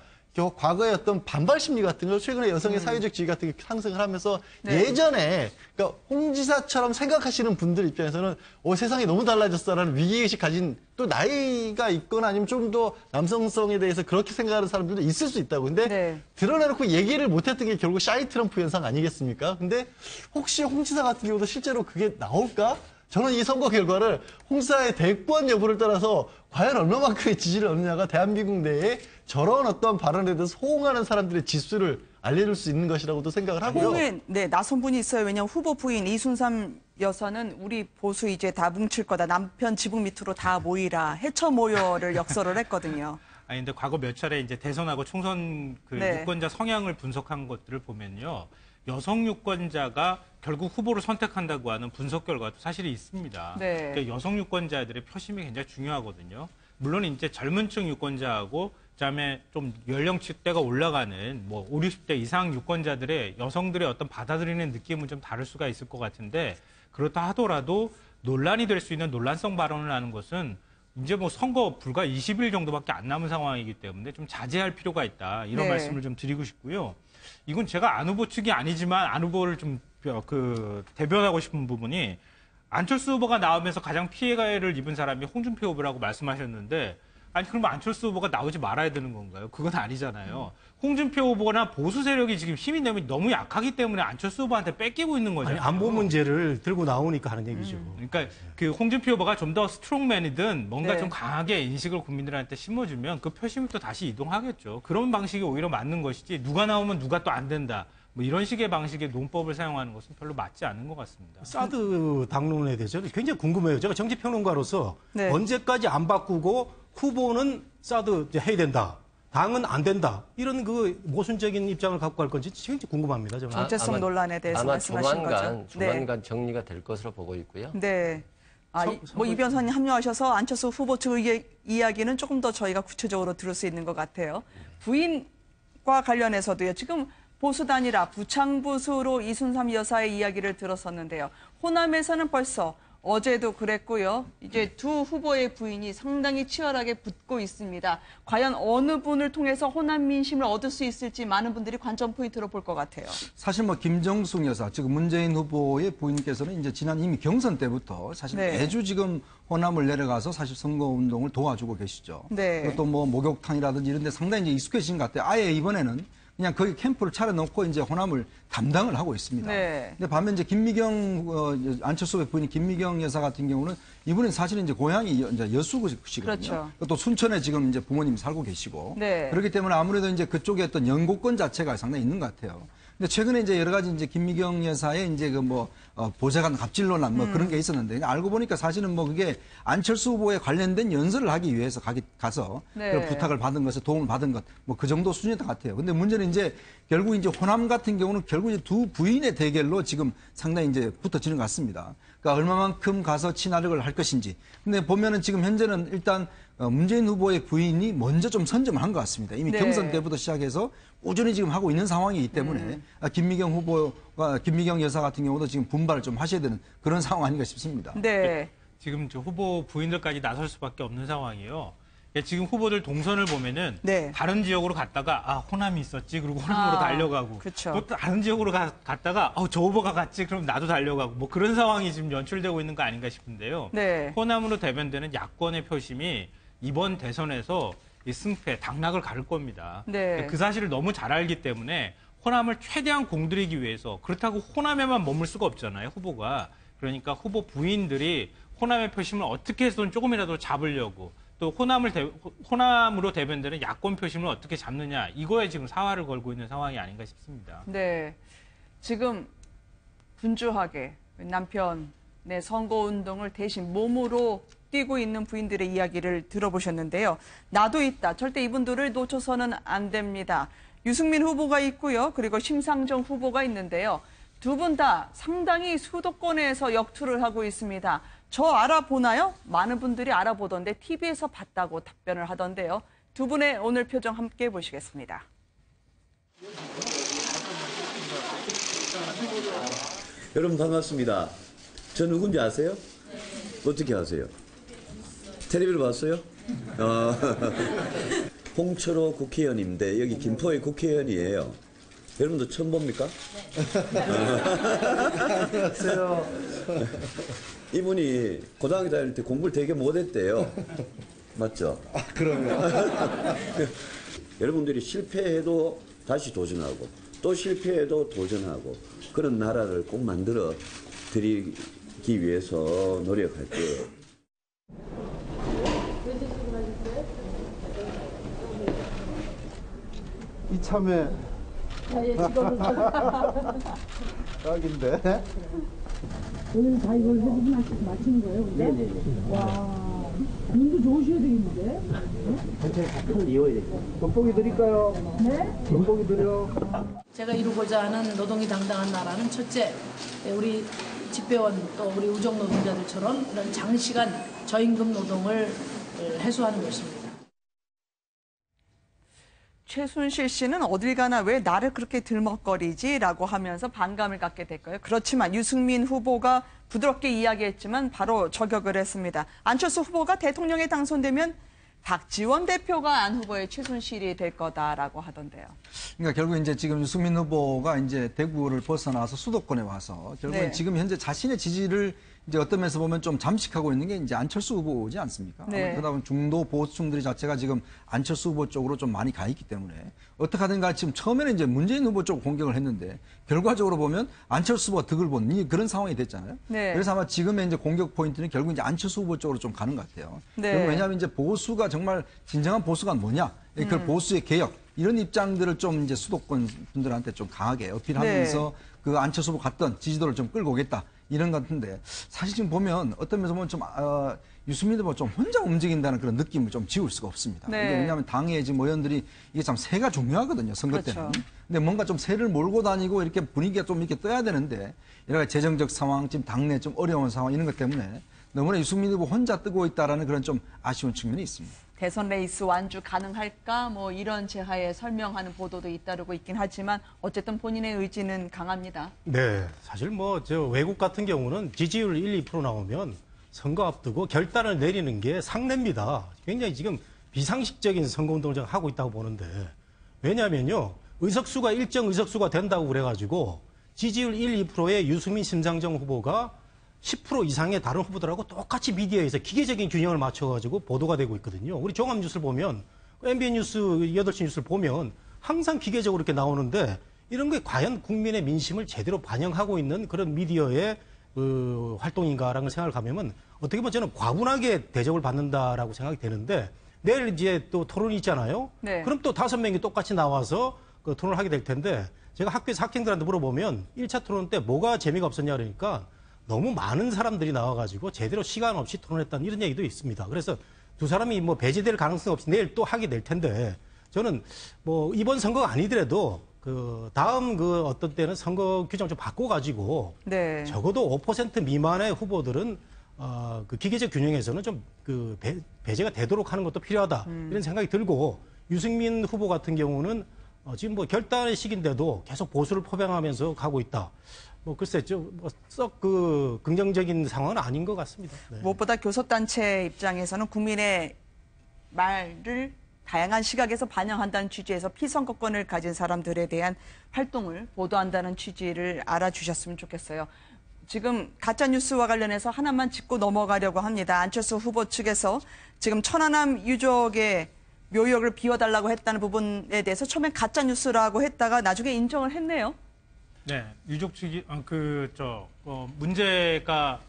과거의 어떤 반발 심리 같은 걸 최근에 여성의 사회적 지위 같은 게 상승을 하면서 예전에 그러니까 홍 지사처럼 생각하시는 분들 입장에서는 세상이 너무 달라졌어라는 위기의식 가진 또 나이가 있거나 아니면 좀 더 남성성에 대해서 그렇게 생각하는 사람들도 있을 수 있다고. 근데 드러내놓고 얘기를 못했던 게 결국 샤이 트럼프 현상 아니겠습니까? 근데 혹시 홍 지사 같은 경우도 실제로 그게 나올까? 저는 이 선거 결과를 홍 지사의 대권 여부를 떠나서 과연 얼마만큼의 지지를 얻느냐가 대한민국 내에 저런 어떤 발언에 대해서 호응하는 사람들의 지수를 알려줄 수 있는 것이라고도 생각을 하고요. 호응에 나선 분이 있어요. 왜냐하면 후보 부인 이순삼 여사는 우리 보수 이제 다 뭉칠 거다. 남편 지붕 밑으로 다 모이라. 해쳐 모여를 역설을 했거든요. 아니 근데 과거 몇 차례 이제 대선하고 총선 그 유권자 성향을 분석한 것들을 보면요. 여성 유권자가 결국 후보를 선택한다고 하는 분석 결과도 사실이 있습니다. 그러니까 여성 유권자들의 표심이 굉장히 중요하거든요. 물론 이제 젊은층 유권자하고 그다음에 좀 연령대가 올라가는 뭐 5, 60대 이상 유권자들의 여성들의 어떤 받아들이는 느낌은 좀 다를 수가 있을 것 같은데 그렇다 하더라도 논란이 될 수 있는 논란성 발언을 하는 것은 이제 뭐 선거 불과 20일 정도밖에 안 남은 상황이기 때문에 좀 자제할 필요가 있다. 이런 말씀을 좀 드리고 싶고요. 이건 제가 안 후보 측이 아니지만 안 후보를 좀 대변하고 싶은 부분이 안철수 후보가 나오면서 가장 피해를 입은 사람이 홍준표 후보라고 말씀하셨는데 아니 그러면 안철수 후보가 나오지 말아야 되는 건가요? 그건 아니잖아요. 홍준표 후보나 보수 세력이 지금 힘이 너무 약하기 때문에 안철수 후보한테 뺏기고 있는 거잖아요. 아니, 안보 문제를 들고 나오니까 하는 얘기죠. 그러니까 그 홍준표 후보가 좀 더 스트롱맨이든 뭔가 좀 강하게 인식을 국민들한테 심어주면 그 표심이 또 다시 이동하겠죠. 그런 방식이 오히려 맞는 것이지 누가 나오면 누가 또 안 된다. 뭐 이런 식의 방식의 논법을 사용하는 것은 별로 맞지 않는 것 같습니다. 사드 당론에 대해서 굉장히 궁금해요. 제가 정치평론가로서 언제까지 안 바꾸고 후보는 사드 해야 된다. 당은 안 된다. 이런 그 모순적인 입장을 갖고 갈 건지 굉장히 궁금합니다. 저는. 정체성 논란에 대해서 말씀하신 거죠. 조만간 정리가 될 것으로 보고 있고요. 네. 이 변호사님 합류하셔서 안철수 후보 측의 이야기는 조금 더 저희가 구체적으로 들을 수 있는 것 같아요. 부인과 관련해서도요. 지금 보수 단일화, 부창부수로 이순삼 여사의 이야기를 들었었는데요. 호남에서는 벌써 어제도 그랬고요. 이제 두 후보의 부인이 상당히 치열하게 붙고 있습니다. 과연 어느 분을 통해서 호남 민심을 얻을 수 있을지 많은 분들이 관전 포인트로 볼 것 같아요. 사실 뭐 김정숙 여사, 지금 문재인 후보의 부인께서는 이제 지난 이미 경선 때부터 사실 매주 지금 호남을 내려가서 사실 선거 운동을 도와주고 계시죠. 그것도 뭐 목욕탕이라든지 이런 데 상당히 이제 익숙해진 것 같아요. 아예 이번에는 그냥 거기 캠프를 차려놓고 이제 호남을 담당을 하고 있습니다. 근데 반면 이제 안철수 후보의 부인 김미경 여사 같은 경우는 이분은 사실은 이제 고향이 이제 여수시거든요. 또 순천에 지금 이제 부모님이 살고 계시고. 그렇기 때문에 아무래도 이제 그쪽에 어떤 연고권 자체가 상당히 있는 것 같아요. 근데 최근에 이제 여러 가지 이제 김미경 여사의 이제 그 보좌관 갑질 논란 뭐 그런 게 있었는데 알고 보니까 사실은 뭐 그게 안철수 후보에 관련된 연설을 하기 위해서 가서 그 부탁을 받은 것에 도움을 받은 것 뭐 그 정도 수준인 것 같아요. 근데 문제는 이제 결국 이제 호남 같은 경우는 결국 이제 두 부인의 대결로 지금 상당히 이제 붙어지는 것 같습니다. 그러니까 얼마만큼 가서 친화력을 할 것인지. 근데 보면은 지금 현재는 일단 문재인 후보의 부인이 먼저 좀 선점을 한 것 같습니다. 이미 경선 때부터 시작해서 꾸준히 지금 하고 있는 상황이기 때문에 김미경 여사 같은 경우도 지금 분발을 좀 하셔야 되는 그런 상황 아닌가 싶습니다. 지금 저 후보 부인들까지 나설 수밖에 없는 상황이에요. 지금 후보들 동선을 보면은 다른 지역으로 갔다가 호남이 있었지 그리고 호남으로 달려가고 또 다른 지역으로 갔다가 저 후보가 갔지 그럼 나도 달려가고 뭐 그런 상황이 지금 연출되고 있는 거 아닌가 싶은데요. 호남으로 대변되는 야권의 표심이 이번 대선에서 이 승패, 당락을 가를 겁니다. 그 사실을 너무 잘 알기 때문에 호남을 최대한 공들이기 위해서 그렇다고 호남에만 머물 수가 없잖아요, 후보가. 그러니까 후보 부인들이 호남의 표심을 어떻게 해서든 조금이라도 잡으려고 또 호남으로 대변되는 야권 표심을 어떻게 잡느냐 이거에 지금 사활을 걸고 있는 상황이 아닌가 싶습니다. 지금 분주하게 남편의 선거운동을 대신 몸으로 뛰고 있는 부인들의 이야기를 들어보셨는데요. 나도 있다. 절대 이분들을 놓쳐서는 안 됩니다. 유승민 후보가 있고요. 그리고 심상정 후보가 있는데요. 두 분 다 상당히 수도권에서 역투를 하고 있습니다. 저 알아보나요? 많은 분들이 알아보던데 TV에서 봤다고 답변을 하던데요. 두 분의 오늘 표정 함께 보시겠습니다. 여러분 반갑습니다. 저 누군지 아세요? 어떻게 아세요? 텔레비를 봤어요? 홍철호 국회의원인데 여기 김포의 국회의원이에요. 여러분도 처음 봅니까? 안녕하세요. 이분이 고등학교 다닐 때 공부를 되게 못했대요. 맞죠? 그럼요. 여러분들이 실패해도 다시 도전하고 또 실패해도 도전하고 그런 나라를 꼭 만들어 드리기 위해서 노력할게요. 이참에 딱인데. 오늘 다 이걸 해주고 마치는 거예요? 네네네. 와, 눈도 좋으셔야 되겠는데? 전체 각을 이어야 되죠. 돋보기 드릴까요? 네? 돋보기 드려. 제가 이루고자 하는 노동이 당당한 나라는 첫째, 우리 집배원 또 우리 우정 노동자들처럼 이런 장시간 저임금 노동을 해소하는 것입니다. 최순실 씨는 어딜 가나 왜 나를 그렇게 들먹거리지라고 하면서 반감을 갖게 됐고요. 그렇지만 유승민 후보가 부드럽게 이야기했지만 바로 저격을 했습니다. 안철수 후보가 대통령에 당선되면 박지원 대표가 안 후보의 최순실이 될 거다라고 하던데요. 그러니까 결국 이제 지금 유승민 후보가 이제 대구를 벗어나서 수도권에 와서 결국은 네. 지금 현재 자신의 지지를 이제 어떤 면에서 보면 좀 잠식하고 있는 게 이제 안철수 후보지 않습니까? 네. 그러다 보면 중도 보수층들이 자체가 지금 안철수 후보 쪽으로 좀 많이 가 있기 때문에 어떻게 하든가 지금 처음에는 이제 문재인 후보 쪽 공격을 했는데 결과적으로 보면 안철수 후보가 득을 본 그런 상황이 됐잖아요. 네. 그래서 아마 지금의 이제 공격 포인트는 결국 이제 안철수 후보 쪽으로 좀 가는 것 같아요. 네. 결국 왜냐하면 이제 보수가 정말 진정한 보수가 뭐냐? 그 보수의 개혁 이런 입장들을 좀 이제 수도권 분들한테 좀 강하게 어필하면서 네. 그 안철수 후보 갔던 지지도를 좀 끌고 오겠다. 이런 것 같은데 사실 지금 보면 어떤 면에서 보면 좀 유승민 후보 좀 혼자 움직인다는 그런 느낌을 좀 지울 수가 없습니다. 네. 이게 왜냐하면 당의 지금 의원들이 이게 참 새가 중요하거든요. 선거 그렇죠. 때는. 근데 뭔가 좀 새를 몰고 다니고 이렇게 분위기가 좀 이렇게 떠야 되는데 여러 가지 재정적 상황, 지금 당내 좀 어려운 상황 이런 것 때문에 너무나 유승민 후보 혼자 뜨고 있다라는 그런 좀 아쉬운 측면이 있습니다. 대선 레이스 완주 가능할까? 뭐 이런 제하에 설명하는 보도도 잇따르고 있긴 하지만 어쨌든 본인의 의지는 강합니다. 네, 사실 뭐 저 외국 같은 경우는 지지율 1, 2% 나오면 선거 앞두고 결단을 내리는 게 상례입니다. 굉장히 지금 비상식적인 선거운동을 하고 있다고 보는데 왜냐하면요 의석수가 일정 의석수가 된다고 그래가지고 지지율 1, 2%의 유승민 심상정 후보가 10% 이상의 다른 후보들하고 똑같이 미디어에서 기계적인 균형을 맞춰가지고 보도가 되고 있거든요. 우리 종합뉴스를 보면 MBN 뉴스 8시 뉴스를 보면 항상 기계적으로 이렇게 나오는데 이런 게 과연 국민의 민심을 제대로 반영하고 있는 그런 미디어의 활동인가라는 생각을 하면 어떻게 보면 저는 과분하게 대접을 받는다라고 생각이 되는데 내일 이제 또 토론이 있잖아요. 네. 그럼 또 5명이 똑같이 나와서 그 토론을 하게 될 텐데 제가 학교에서 학생들한테 물어보면 1차 토론 때 뭐가 재미가 없었냐 그러니까 너무 많은 사람들이 나와가지고 제대로 시간 없이 토론했다는 이런 얘기도 있습니다. 그래서 두 사람이 뭐 배제될 가능성 없이 내일 또 하게 될 텐데 저는 뭐 이번 선거가 아니더라도 그 다음 그 어떤 때는 선거 규정 좀 바꿔가지고 네. 적어도 5% 미만의 후보들은 그 기계적 균형에서는 좀 그 배제가 되도록 하는 것도 필요하다 이런 생각이 들고 유승민 후보 같은 경우는 지금 뭐 결단의 시기인데도 계속 보수를 포병하면서 가고 있다. 뭐 글쎄 썩 그 긍정적인 상황은 아닌 것 같습니다. 네. 무엇보다 교섭단체 입장에서는 국민의 말을 다양한 시각에서 반영한다는 취지에서 피선거권을 가진 사람들에 대한 활동을 보도한다는 취지를 알아주셨으면 좋겠어요. 지금 가짜뉴스와 관련해서 하나만 짚고 넘어가려고 합니다. 안철수 후보 측에서 지금 천안함 유족의 묘역을 비워달라고 했다는 부분에 대해서 처음엔 가짜뉴스라고 했다가 나중에 인정을 했네요. 네, 유족 측이 문제가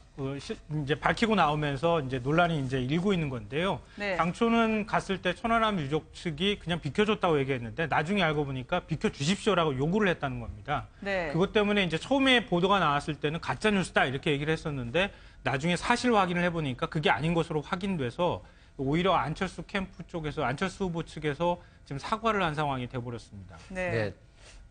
이제 밝히고 나오면서 이제 논란이 이제 일고 있는 건데요. 네. 당초는 갔을 때 천안함 유족 측이 그냥 비켜줬다고 얘기했는데 나중에 알고 보니까 비켜주십시오라고 요구를 했다는 겁니다. 네. 그것 때문에 이제 처음에 보도가 나왔을 때는 가짜 뉴스다 이렇게 얘기를 했었는데 나중에 사실 확인을 해보니까 그게 아닌 것으로 확인돼서 오히려 안철수 캠프 쪽에서 안철수 후보 측에서 지금 사과를 한 상황이 돼버렸습니다. 네. 네,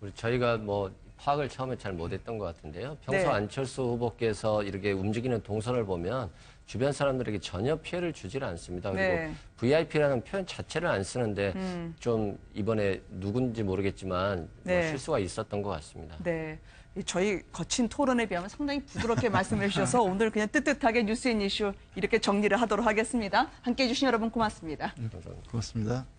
우리 저희가 뭐 파악을 처음에 잘 못했던 것 같은데요. 평소 네. 안철수 후보께서 이렇게 움직이는 동선을 보면 주변 사람들에게 전혀 피해를 주질 않습니다. 그리고 네. VIP라는 표현 자체를 안 쓰는데 좀 이번에 누군지 모르겠지만 네. 뭐 실수가 있었던 것 같습니다. 네. 저희 거친 토론에 비하면 상당히 부드럽게 말씀해 주셔서 오늘 그냥 뜨뜻하게 뉴스 앤 이슈 이렇게 정리를 하도록 하겠습니다. 함께해 주신 여러분 고맙습니다. 고맙습니다.